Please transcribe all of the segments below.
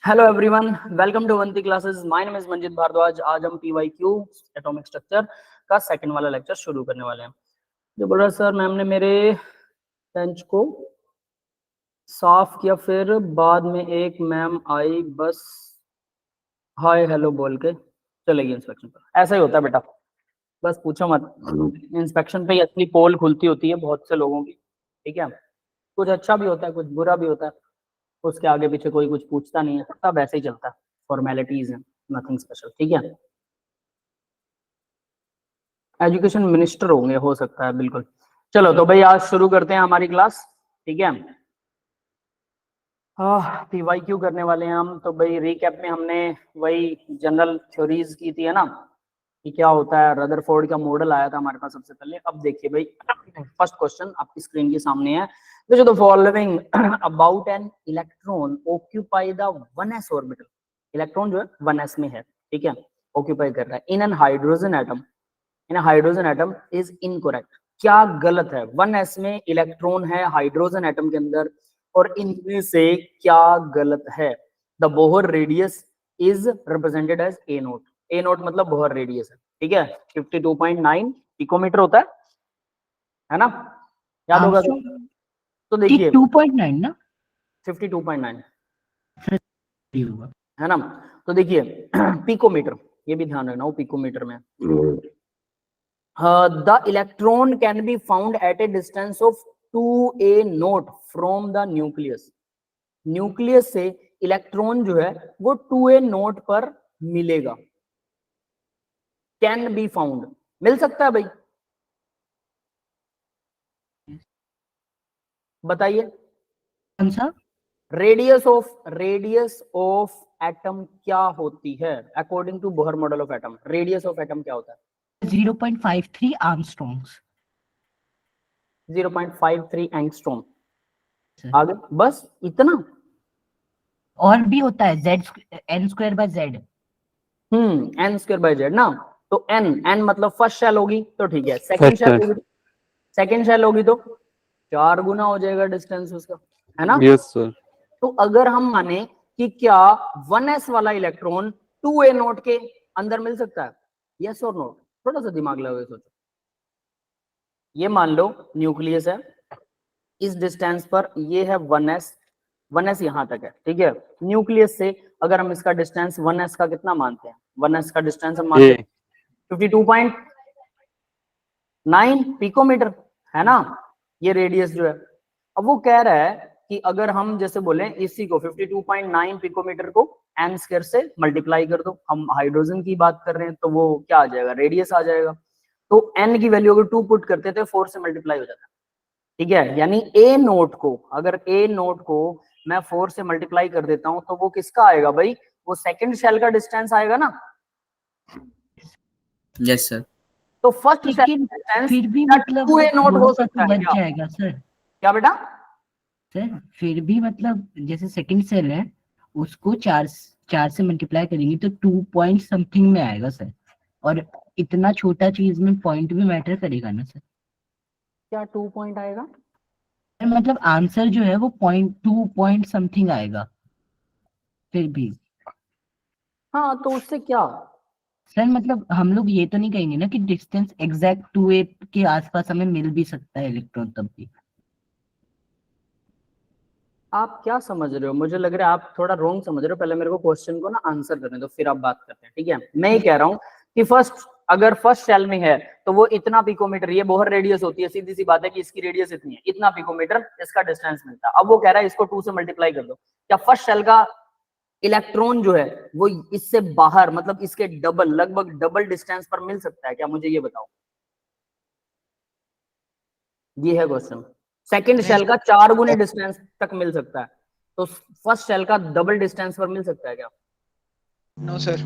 Hello everyone, welcome to Avanti classes. My name is Manjit Bhardwaj. आज हम PYQ atomic structure का second वाला लेक्चर शुरू करने वाले हैं। जो बोल रहा सर मैम ने मेरे बेंच को साफ किया, फिर बाद में एक मैम आई, बस हाय हेलो बोल के चलेगी इंस्पेक्शन पर। ऐसा ही होता है बेटा, बस पूछो मत। इंस्पेक्शन पे ही असली पोल खुलती होती है बहुत से लोगों की, ठीक है। कुछ अच्छा भी होता है, कुछ बुरा भी होता है, उसके आगे पीछे कोई कुछ पूछता नहीं है, सब ऐसे ही चलता है, फॉर्मेलिटीज है, नथिंग स्पेशल, ठीक है। एजुकेशन मिनिस्टर होंगे, हो सकता है, बिल्कुल। चलो तो भाई आज शुरू करते हैं हमारी क्लास, ठीक है। पीवाईक्यू करने वाले हैं हम। तो भाई रिकैप में हमने वही जनरल थ्योरीज की थी, है ना, कि क्या होता है। रदरफोर्ड का मॉडल आया था हमारे पास सबसे पहले। अब देखिए भाई, फर्स्ट क्वेश्चन आपकी स्क्रीन के सामने है। जो the following about an electron occupy the 1s orbital. Electron जो है 1s में है, ठीक है, ऑक्यूपाई कर रहा है in an hydrogen atom. In hydrogen atom is incorrect. क्या गलत है? 1s में इलेक्ट्रॉन है हाइड्रोजन एटम के अंदर, और इनमें से क्या गलत है? The Bohr radius is represented as a naught. A naught मतलब बोहर रेडियस है, ठीक है। 52.9 पिकोमीटर होता है ना, याद होगा तो देखिए 2.9 ना 52.9 होगा। है ना। तो देखिए पिकोमीटर, ये भी ध्यान रखना, वो पिकोमीटर में। The electron can be found at A distance of 2a0 from the nucleus. Nucleus से इलेक्ट्रॉन जो है वो 2a0 पर मिलेगा। कैन बी फाउंड, मिल सकता है भाई, बताइए। कौन सा? रेडियस ऑफ एटम क्या होती है according to Bohr model of atom? Radius of atom क्या होता है? 0.53 आर्मस्ट्रॉन्ग्स। 0.53 एंगस्ट्रॉम। आगे बस इतना? और भी होता है Z n square by Z. N square by Z ना। तो एन मतलब फर्स्ट शेल होगी तो ठीक है, सेकंड शेल होगी, सेकंड शेल होगी तो 4 गुना हो जाएगा डिस्टेंस उसका, है ना। Yes sir. तो अगर हम माने कि क्या 1s वाला इलेक्ट्रॉन 2a0 के अंदर मिल सकता है, यस और नो? थोड़ा सा दिमाग लगा सोचो। ये मान लो न्यूक्लियस है, इस डिस्टेंस पर ये है 1s यहां तक है, ठीक है। न्यूक्लियस से अगर हम इसका डिस्टेंस 1s का कितना मानते हैं, 1s का डिस्टेंस हम मानते हैं 52.9 पिकोमीटर, है ना। ये रेडियस जो है, अब वो कह रहा है कि अगर हम जैसे बोले इसी को 52.9 पिकोमीटर को एन स्क्वायर से मल्टीप्लाई कर दो, हम हाइड्रोजन की बात कर रहे हैं, तो वो क्या आ जाएगा, रेडियस आ जाएगा। तो एन की वैल्यू अगर 2 पुट करते थे 4 से मल्टीप्लाई हो जाता है, ठीक है। यानी ए नोट को, अगर ए नोट को मैं 4 से मल्टीप्लाई कर देता हूं तो वो किसका आएगा भाई? वो सेकंड शेल का डिस्टेंस आएगा ना। Yes sir. तो फर्स्ट शेल लेकिन डिस्टेंस फिर भी क्या मतलब 2a नोट थोड़ा हो सा सकता तो है बच क्या? जाएगा सर। क्या बेटा? सर फिर भी मतलब जैसे सेकंड सेल है, उसको चार चार से मल्टीप्लाई करेंगे तो 2 पॉइंट समथिंग में आएगा सर। और इतना छोटा चीज में पॉइंट भी मैटर करेगा ना सर। क्या 2 पॉइंट आएगा? मतलब आंसर जो है वो 2 पॉइंट समथिंग आएगा फिर भी। हाँ तो उससे क्या? सर मतलब हम लोग ये तो नहीं कहेंगे ना कि डिस्टेंस एग्जैक्ट 2a के आसपास हमें मिल भी सकता है इलेक्ट्रॉन तब भी। आप क्या समझ रहे हो? मुझे लग रहा है आप थोड़ा रॉन्ग समझ रहे हो। पहले मेरे को क्वेश्चन को ना आंसर करने दो, फिर आप बात करते हैं, ठीक है। मैं ये कह रहा हूँ कि अगर फर्स्ट शेल में है तो वो इतना पिकोमीटर, ये बोहर रेडियस होती है, सीधी सी बात है कि इसकी रेडियस इतनी है, इतना पिकोमीटर इसका डिस्टेंस मिलता है। अब वो कह रहा है इसको 2 से मल्टीप्लाई कर दो। क्या फर्स्ट शेल का इलेक्ट्रॉन जो है वो इससे बाहर, मतलब इसके डबल, लगभग डबल डिस्टेंस पर मिल सकता है क्या? मुझे ये बताओ, ये है क्वेश्चन। सेकंड शेल का 4 गुने डिस्टेंस तक मिल सकता है, तो फर्स्ट शेल का डबल डिस्टेंस पर मिल सकता है क्या? No sir.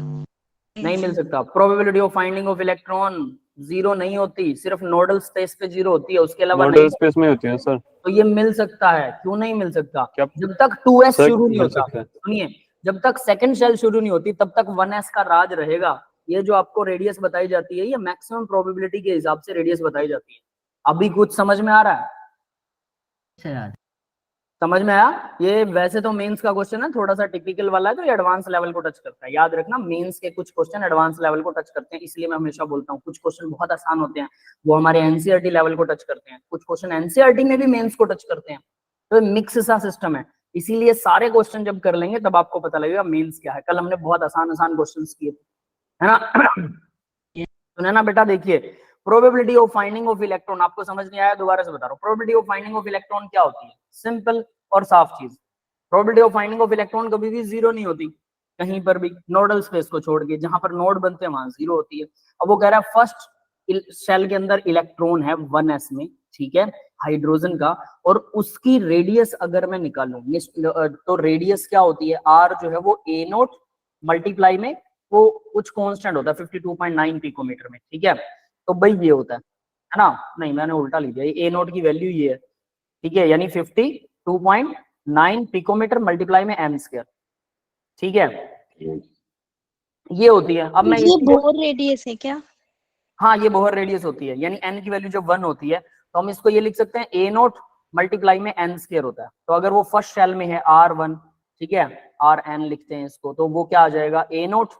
नहीं मिल सकता। Probability of finding of electron zero नहीं होती, सिर्फ नोडल स्पेस पे जीरो होती है, उसके अलावा नहीं। मॉडल स्पेस में होती है सर। तो ये मिल सकता है, क्यों नहीं मिल सकता? क्या जब तक 2s सर शुरू नहीं मिल होता, सकता है? सुनिए, जब तक सेकंड शेल शुरू नहीं होती तब तक 1s का राज रहेगा। ये जो आपको रेडियस बताई जाती है, ये मैक्सिमम प्रोबेबिलिटी के हिसाब से रेडियस बताई जाती है। अभी कुछ समझ में आ रहा है? सर समझ में आया? ये वैसे तो मेंस का क्वेश्चन है, थोड़ा सा टिपिकल वाला है, तो ये एडवांस लेवल को टच करता है। याद रखना, मेंस के कुछ क्वेश्चन एडवांस लेवल को टच करते हैं, इसलिए मैं हमेशा बोलता हूँ कुछ क्वेश्चन बहुत आसान होते हैं, वो हमारे एनसीईआरटी लेवल को टच करते हैं, कुछ क्वेश्चन एनसीईआरटी में भी मेंस को टच करते हैं। तो मिक्स सा सिस्टम है, इसीलिए सारे क्वेश्चन जब कर लेंगे तब आपको पता लगेगा मेंस क्या है। कल हमने बहुत आसान आसान क्वेश्चन किए थे, है ना? सुना ना बेटा? देखिए, probability of finding of electron, आपको समझ नहीं आया दोबारा से बता रहा हूँ। Probability of finding of electron क्या होती है? सिंपल और साफ चीज। Probability of finding of electron कभी भी जीरो नहीं होती कहीं पर भी, नोडल स्पेस को छोड़ के, जहां पर नोड बनते हैं वहां जीरो होती है। अब वो कह रहा है फर्स्ट शेल के अंदर इलेक्ट्रॉन है 1s में, ठीक है, हाइड्रोजन का, और उसकी रेडियस अगर मैं निकालूं, तो रेडियस क्या होती है? आर जो है वो ए नोट मल्टीप्लाई में वो कुछ कांस्टेंट होता है 52.9 पिकोमीटर में, ठीक है। तो भाई ये होता है ना? नहीं, मैंने उल्टा लिख दिया, ए नोट की वैल्यू ये है, ठीक है, यानी 52.9 पिकोमीटर मल्टीप्लाई में एम स्क्वायर, ठीक है, ये होती है। अब मैं ये बोर रेडियस है क्या? हाँ, ये बोहर रेडियस होती है, यानी एन की वैल्यू जब 1 होती है तो हम इसको ये लिख सकते हैं ए नोट मल्टीप्लाई में एन स्क्वायर होता है। तो अगर वो फर्स्ट शेल में है R1, ठीक है, आर एन लिखते हैं इसको, तो वो क्या आ जाएगा? ए नोट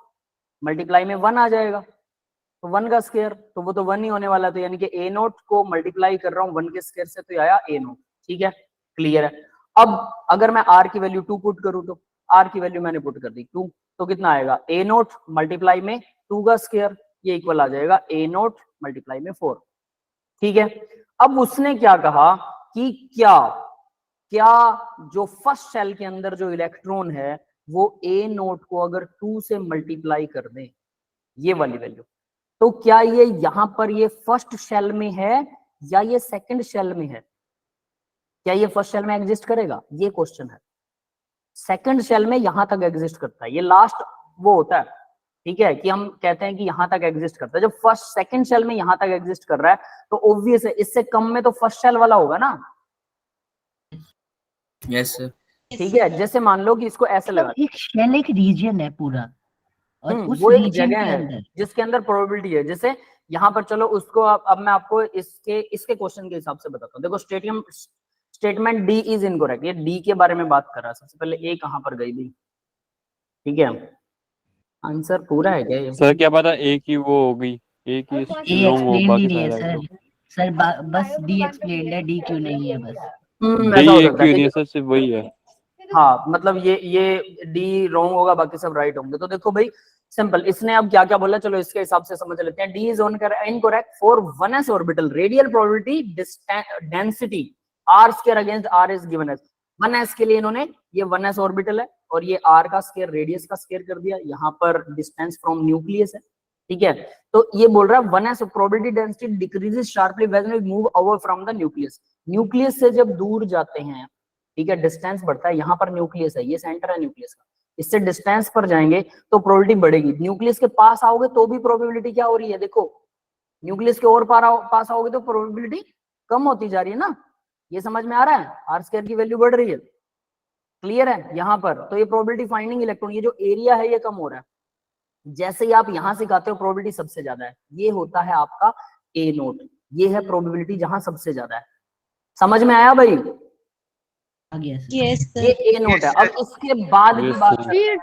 मल्टीप्लाई में 1 आ जाएगा, तो 1 का स्क्वायर, तो वो तो 1 ही होने वाला था, यानी कि ए नोट को मल्टीप्लाई कर रहा हूँ 1 के स्क्वायर से, तो आया ए नोट, ठीक है, क्लियर है। अब अगर मैं आर की वैल्यू 2 पुट करूँ, तो आर की वैल्यू मैंने पुट कर दी 2, तो कितना आएगा? ए नोट मल्टीप्लाई में 2 का स्क्वायर, ये इक्वल आ जाएगा ए नोट मल्टीप्लाई में 4, ठीक है। अब उसने क्या कहा कि क्या जो फर्स्ट शेल के अंदर जो इलेक्ट्रॉन है वो ए नोट को अगर 2 से मल्टीप्लाई कर दे, ये वाली वैल्यू, तो क्या ये यहां पर ये फर्स्ट शेल में है या ये सेकंड शेल में है? क्या ये फर्स्ट शेल में एग्जिस्ट करेगा? ये क्वेश्चन है। सेकंड शेल में यहां तक एग्जिस्ट करता है, ये लास्ट वो होता है, ठीक है, कि हम कहते हैं कि यहां तक एग्जिस्ट करता है। जब फर्स्ट सेकंड शेल में यहां तक एग्जिस्ट कर रहा है तो ऑब्वियस है इससे कम में तो फर्स्ट शेल वाला होगा ना। Yes sir. ठीक है, जैसे मान लो कि इसको ऐसे लगा, एक शेल एक रीजन है पूरा, और उस वो एक रीजन जगह के है अंदर जिसके अंदर प्रोबेबिलिटी है। जैसे यहाँ पर चलो उसको अब मैं आपको इसके क्वेश्चन के हिसाब से बताता हूँ। देखो, स्टेटमेंट डी इज इनकरेक्ट, ये डी के बारे में बात कर रहा है। सबसे पहले ए कहाँ पर गई भाई? ठीक है, आंसर पूरा है क्या ये? सर क्या पता एक ही वो होगी, एक ही ए लॉन्ग हो, एक्सप्लेन बाकी नहीं है सारे सर। right सर बस डी एक्सप्लेन है, डी क्यों नहीं है बस। हो। ऐसा हो डी एक सकता ही है, होती है ठीक सर, सिर्फ वही है। है। हाँ, मतलब ये डी रॉन्ग होगा, बाकी सब राइट होंगे। तो देखो भाई, सिंपल, इसने अब क्या क्या बोला, चलो इसके हिसाब से समझ लेते हैं। D is incorrect for 1s orbital, radial probability density R square against R is given as 1s के लिए इन्होंने ये 1s ऑर्बिटल है और ये r का स्क्वायर रेडियस का स्क्वायर कर दिया, यहाँ पर डिस्टेंस फ्रॉम न्यूक्लियस है, ठीक है। तो ये बोल रहा है 1s probability density decreases sharply when we move away from the nucleus. Nucleus से जब दूर जाते हैं, ठीक है, डिस्टेंस बढ़ता है, यहाँ पर न्यूक्लियस है, ये सेंटर है न्यूक्लियस का, इससे डिस्टेंस पर जाएंगे तो प्रोबेबिलिटी बढ़ेगी। न्यूक्लियस के पास आओगे तो भी प्रोबेबिलिटी क्या हो रही है? देखो, न्यूक्लियस के और पास आओगे तो प्रोबेबिलिटी कम होती जा रही है ना। ये समझ में आ रहा है? आर स्क्वायर की वैल्यू बढ़ रही है, क्लियर है यहाँ पर? तो ये प्रोबेबिलिटी फाइंडिंग इलेक्ट्रॉन, ये जो एरिया है ये कम हो रहा है। जैसे ही आप यहां से गाते हो प्रोबेबिलिटी सबसे ज्यादा है, ये होता है आपका ए नोट, ये है प्रोबेबिलिटी जहां सबसे ज्यादा है। समझ में आया भाई? आ गया सर। यस ये सर। ए नोट है। अब इसके बाद की Yes, बात sir. करते हैं।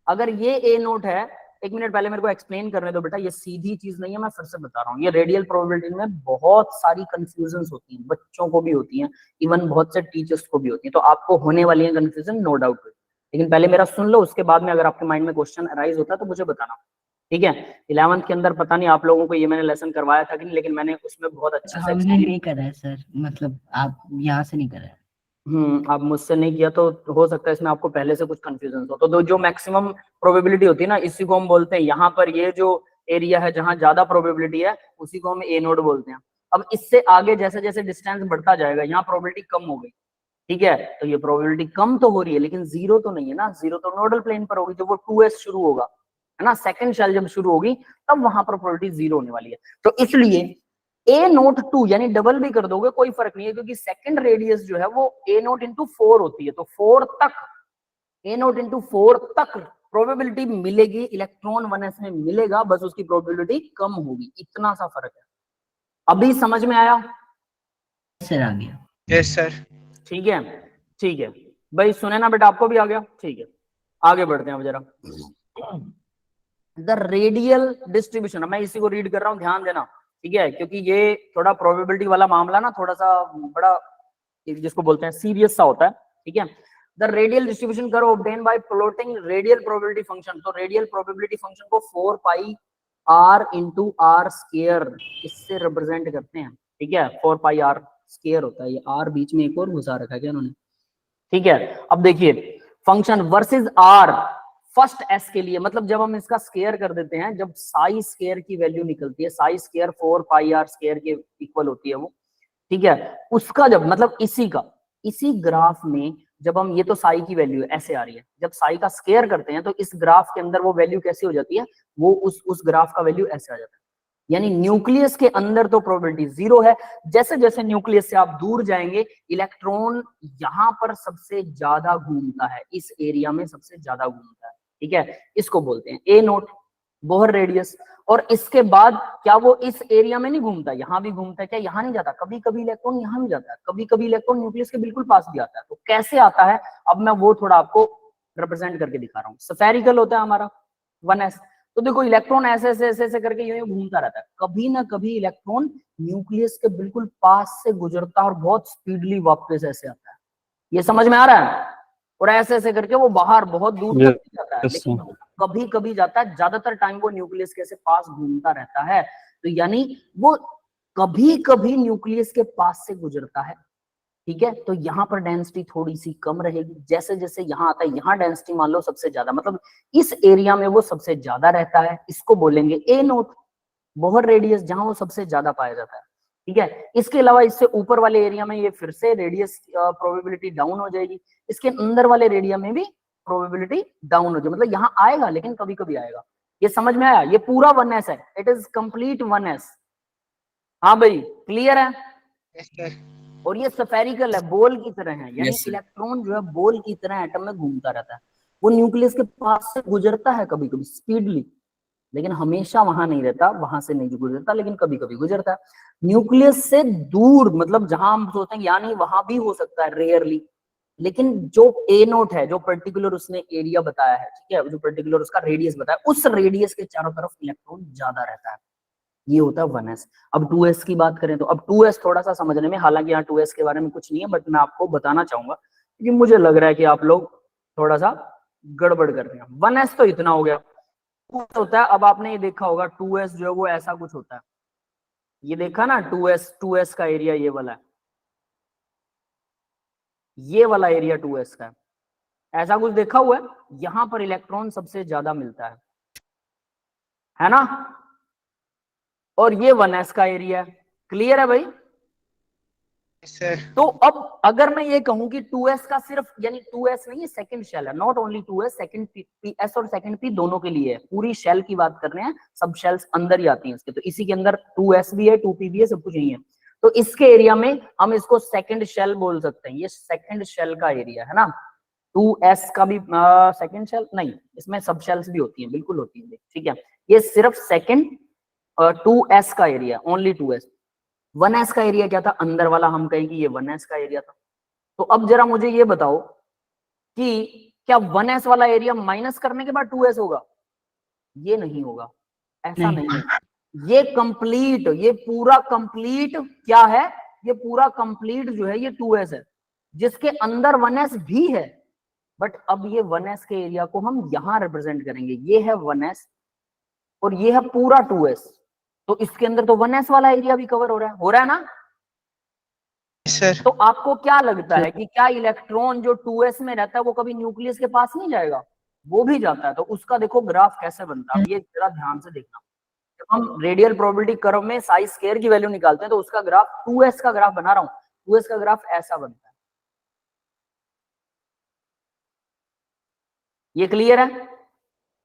अगर ये ए नोट है, एक मिनट पहले मेरे को एक्सप्लेन करने दो बेटा, ये सीधी चीज नहीं है, मैं फिर से बता रहा हूँ। ये रेडियल प्रोबेबिलिटी में बहुत सारी कंफ्यूजन्स होती हैं, बच्चों को भी होती हैं, इवन बहुत से टीचर्स को भी होती है, तो आपको होने वाली है कंफ्यूजन, नो डाउट। लेकिन पहले मेरा सुन लो, उसके बाद में अगर आपके माइंड में क्वेश्चन अराइज होता है तो मुझे बताना, ठीक है। 11th के अंदर पता नहीं आप लोगों को ये मैंने लेसन करवाया था कि नहीं, लेकिन मैंने उसमें बहुत अच्छे से हमने नहीं करा है सर, मतलब आप यहाँ से नहीं करा है। आप मुझसे नहीं किया तो हो सकता है इसमें आपको पहले से कुछ कंफ्यूजन हो। तो जो मैक्सिमम प्रोबेबिलिटी होती है ना, इसी को हम बोलते हैं, यहाँ पर ये जो एरिया है जहां ज्यादा प्रोबेबिलिटी है उसी को हम ए नोड बोलते हैं। अब इससे आगे जैसे जैसे डिस्टेंस बढ़ता जाएगा, यहाँ प्रोबेबिलिटी कम हो गई, ठीक है, तो ये प्रोबेबिलिटी कम तो हो रही है लेकिन जीरो तो नहीं है ना। जीरो तो नोडल प्लेन पर होगी, जब वो 2s शुरू होगा, है ना, सेकंड शेल जब शुरू होगी तब वहां पर प्रोबेबिलिटी जीरो होने वाली है। तो इसलिए ए नोट 2 यानी डबल भी कर दोगे कोई फर्क नहीं है, क्योंकि सेकंड रेडियस जो है वो ए नोट इंटू 4 होती है, तो 4 तक, ए नोट इंटू 4 तक प्रोबेबिलिटी मिलेगी, इलेक्ट्रॉन 1s में मिलेगा, बस उसकी प्रोबेबिलिटी कम होगी, इतना सा फर्क है। अभी समझ में आया? सर आ गया। Yes sir. ठीक है, ठीक है भाई, सुने ना बेटा, आपको भी आ गया, ठीक है आगे बढ़ते हैं अब जरा। द रेडियल डिस्ट्रीब्यूशन, मैं इसी को रीड कर रहा हूं, ध्यान देना, ठीक है, क्योंकि ये थोड़ा प्रोबेबिलिटी वाला मामला ना थोड़ा सा बड़ा जिसको बोलते हैं सीरियस सा होता है, ठीक है। The radial distribution curve obtain bye plotting radial probability function, तो रेडियल प्रोबेबिलिटी फंक्शन को 4 पाई r इंटू आर स्क्वायर इससे रिप्रेजेंट करते हैं, ठीक है। 4 पाई r स्क्वायर होता है, ये r बीच में एक और घुसा रखा है क्या इन्होंने, ठीक है। अब देखिए function versus r first s के लिए, मतलब जब हम इसका स्क्वायर कर देते हैं, जब साई स्क्वायर की वैल्यू निकलती है, साई स्क्वायर 4 पाई r स्क्वायर के इक्वल होती है वो, ठीक है। उसका जब मतलब इसी ग्राफ में जब हम, ये तो साई की वैल्यू ऐसे आ रही है, जब साई का स्क्वायर करते हैं तो इस ग्राफ के अंदर वो वैल्यू कैसी हो जाती है, वो उस ग्राफ का वैल्यू ऐसे आ जाता है। यानी न्यूक्लियस के अंदर तो प्रोबेबिलिटी 0 है, जैसे जैसे न्यूक्लियस से आप दूर जाएंगे इलेक्ट्रॉन यहां पर सबसे ज्यादा घूमता है, इस एरिया में सबसे ज्यादा घूमता है, ठीक है। इसको बोलते हैं ए नोट, बोहर रेडियस। और इसके बाद क्या वो इस एरिया में नहीं घूमता, यहां भी घूमता है क्या, यहां नहीं जाता, कभी कभी इलेक्ट्रॉन यहां भी जाता है, कभी कभी इलेक्ट्रॉन न्यूक्लियस के बिल्कुल पास भी आता है। तो कैसे आता है, अब मैं वो थोड़ा आपको रिप्रेजेंट करके दिखा रहा हूँ। स्फेरिकल होता है हमारा 1s, तो देखो इलेक्ट्रॉन ऐसे ऐसे ऐसे ऐसे करके यूं घूमता रहता है, कभी ना कभी इलेक्ट्रॉन न्यूक्लियस के बिल्कुल पास से गुजरता है और बहुत स्पीडली वापस ऐसे आता है, ये समझ में आ रहा है। और ऐसे ऐसे करके वो बाहर बहुत दूर तक जाता है, लेकिन कभी कभी जाता है, ज्यादातर टाइम वो न्यूक्लियस के पास घूमता रहता है। तो यानी वो कभी कभी न्यूक्लियस के पास से गुजरता है, ठीक है। तो यहाँ पर डेंसिटी थोड़ी सी कम रहेगी, जैसे जैसे यहाँ आता है यहाँ डेंसिटी मान लो सबसे ज्यादा, मतलब इस एरिया में वो सबसे ज्यादा रहता है, इसको बोलेंगे ए नोट, बोहर रेडियस, जहां वो सबसे ज्यादा पाया जाता है, ठीक है। इसके अलावा इससे ऊपर वाले एरिया में ये फिर से रेडियस प्रोबेबिलिटी डाउन हो जाएगी, इसके अंदर वाले एरिया में भी प्रोबेबिलिटी डाउन हो जाएगी, मतलब यहाँ आएगा लेकिन कभी कभी आएगा। ये समझ में आया, ये पूरा 1s है, इट इज कंप्लीट 1s। हाँ भाई क्लियर है। Yes sir. और ये स्फेरिकल है, बॉल की तरह है, यानी इलेक्ट्रॉन जो है बॉल की तरह एटम में घूमता रहता है, वो न्यूक्लियस के पास से गुजरता है कभी कभी स्पीडली, लेकिन हमेशा वहां नहीं रहता, वहां से नहीं गुजरता, लेकिन कभी कभी गुजरता है। न्यूक्लियस से दूर, मतलब जहां हम सोचते हैं यानी वहां भी हो सकता है रेयरली, लेकिन जो ए नोट है, जो पर्टिकुलर उसने एरिया बताया है, ठीक है, जो पर्टिकुलर उसका रेडियस बताया, उस रेडियस के चारों तरफ इलेक्ट्रॉन ज्यादा रहता है, ये होता है 1s। अब 2s की बात करें तो अब 2s थोड़ा सा समझने में, हालांकि यहाँ 2s के बारे में कुछ नहीं है, बट मैं आपको बताना चाहूंगा क्योंकि मुझे लग रहा है कि आप लोग थोड़ा सा गड़बड़ कर रहे हैं। 1s तो इतना हो गया, 2s होता है, अब आपने ये देखा होगा 2s जो है वो ऐसा कुछ होता है, ये देखा ना 2s का एरिया ये वाला है, ये वाला एरिया 2s का है, ऐसा कुछ देखा हुआ है, यहां पर इलेक्ट्रॉन सबसे ज्यादा मिलता है ना, और ये 1s का एरिया है, क्लियर है भाई। Yes sir. तो अब अगर मैं ये कहूं कि 2s का सिर्फ, यानी 2s नहीं, सेकंड शेल है, not only 2s, second ps और सेकंड p दोनों के लिए है, पूरी शेल की बात कर रहे हैं, सब शेल्स अंदर ही आती हैं इसके, तो इसी के अंदर 2s भी है, 2p भी है, सब कुछ यही है। तो इसके एरिया में हम इसको सेकंड शेल बोल सकते हैं, ये सेकंड शेल का एरिया है ना। 2s का भी सेकंड शेल नहीं, इसमें सब शेल्स भी होती हैं, बिल्कुल होती है, ठीक है। ये सिर्फ सेकंड 2s का एरिया, ओनली 2s। 1s का एरिया क्या था, अंदर वाला, हम कहेंगे ये 1s का एरिया था। तो अब जरा मुझे ये बताओ कि क्या 1s वाला एरिया माइनस करने के बाद 2s होगा, ये नहीं होगा, ऐसा नहीं है, ये कंप्लीट, ये पूरा कंप्लीट क्या है, ये पूरा कंप्लीट जो है ये 2s है, जिसके अंदर 1s भी है, बट अब ये 1s के एरिया को हम यहां रिप्रेजेंट करेंगे, ये है 1s और ये है पूरा 2s, तो इसके अंदर तो 1s वाला एरिया भी कवर हो रहा है ना। सर तो आपको क्या लगता है कि क्या इलेक्ट्रॉन जो 2s में रहता है वो कभी न्यूक्लियस के पास नहीं जाएगा, वो भी जाता है। तो उसका देखो ग्राफ कैसे बनता है, ये जरा ध्यान से देखना, जब हम रेडियल प्रोबेबिलिटी कर्व में साई स्क्वायर की वैल्यू निकालते हैं तो उसका ग्राफ 2s का ग्राफ बना रहा हूं, 2s का ग्राफ ऐसा बनता है, ये क्लियर है।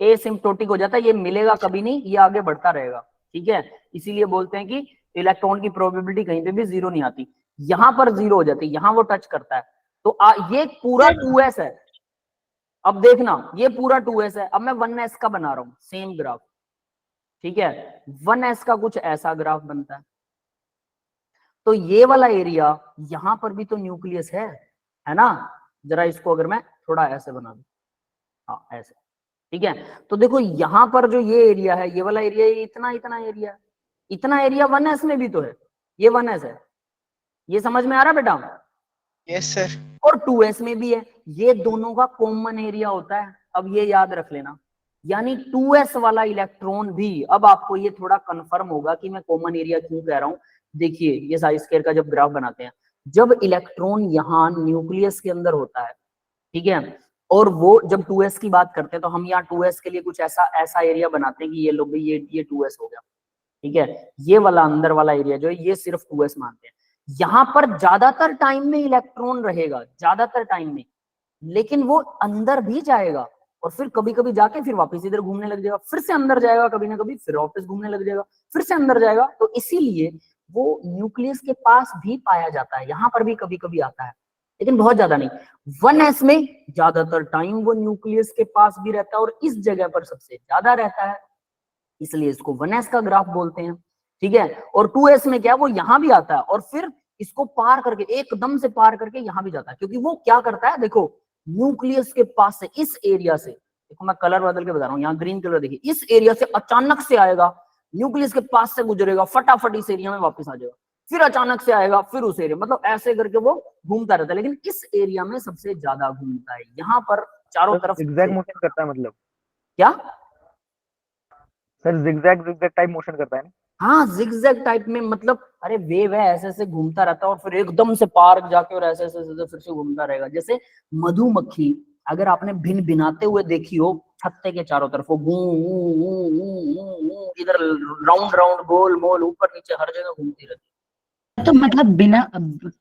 एसिम्प्टोटिक हो जाता है, ये मिलेगा कभी नहीं, ये आगे बढ़ता रहेगा, ठीक है। इसीलिए बोलते हैं कि इलेक्ट्रॉन की प्रोबेबिलिटी कहीं पे भी जीरो नहीं आती, यहां पर जीरो हो जाती है, यहां वो टच करता है। तो ये पूरा 2s है, अब देखना ये पूरा 2s है, अब मैं 1s का बना रहा हूं सेम ग्राफ, ठीक है। 1s का कुछ ऐसा ग्राफ बनता है, तो ये वाला एरिया यहां पर भी तो न्यूक्लियस है ना, जरा इसको अगर मैं थोड़ा ऐसे बना दूं, हाँ ऐसे, ठीक है। तो देखो यहाँ पर जो ये एरिया है, ये वाला एरिया, ये इतना इतना एरिया, इतना एरिया 1s में भी तो है, ये 1s है, ये समझ में आ रहा है बेटा? Yes sir. और 2s में भी है, ये दोनों का कॉमन एरिया होता है। अब ये याद रख लेना, यानी 2s वाला इलेक्ट्रॉन भी, अब आपको ये थोड़ा कंफर्म होगा कि मैं कॉमन एरिया क्यों कह रहा हूं। देखिए ये साई स्क्वायर का जब ग्राफ बनाते हैं, जब इलेक्ट्रॉन यहाँ न्यूक्लियस के अंदर होता है, ठीक है, और वो जब 2s की बात करते हैं तो हम यहाँ 2s के लिए कुछ ऐसा एरिया बनाते हैं कि ये लोग भी ये 2s हो गया, ठीक है। ये वाला अंदर वाला एरिया जो है ये सिर्फ 2s मानते हैं। यहाँ पर ज्यादातर टाइम में इलेक्ट्रॉन रहेगा, ज्यादातर टाइम में, लेकिन वो अंदर भी जाएगा और फिर कभी कभी जाके फिर वापस इधर घूमने लग जाएगा, फिर से अंदर जाएगा कभी ना कभी, फिर वापस घूमने लग जाएगा, फिर से अंदर जाएगा। तो इसीलिए वो न्यूक्लियस के पास भी पाया जाता है, यहाँ पर भी कभी कभी आता है, लेकिन बहुत ज्यादा नहीं। 1s में ज्यादातर टाइम वो न्यूक्लियस के पास भी रहता है और इस जगह पर सबसे ज्यादा रहता है, इसलिए इसको 1s का ग्राफ बोलते हैं, ठीक है। और 2s में क्या, वो यहां भी आता है और फिर इसको पार करके, एकदम से पार करके यहां भी जाता है, क्योंकि वो क्या करता है, देखो न्यूक्लियस के पास से, इस एरिया से, देखो मैं कलर बदल के बता रहा हूं, यहाँ ग्रीन कलर देखिए, इस एरिया से अचानक से आएगा, न्यूक्लियस के पास से गुजरेगा, फटाफट इस एरिया में वापस आ जाएगा, फिर अचानक से आएगा, फिर उस एरिया, मतलब ऐसे करके वो घूमता रहता है, लेकिन इस एरिया में सबसे ज्यादा घूमता है। यहाँ पर चारों तरफ जिगजैग मोशन करता है, मतलब क्या सर जिगजैग टाइप मोशन करता है ना? हाँ, जिगजैग टाइप में, मतलब अरे वेव है, ऐसे ऐसे घूमता रहता है और फिर एकदम से पार जाके और ऐसे ऐसे फिर से घूमता रहेगा। जैसे मधुमक्खी अगर आपने भिन भिनाते हुए देखी हो छत्ते के चारों तरफ, वो इधर राउंड राउंड गोल मोल ऊपर नीचे हर जगह घूमती रहती है। तो मतलब बिना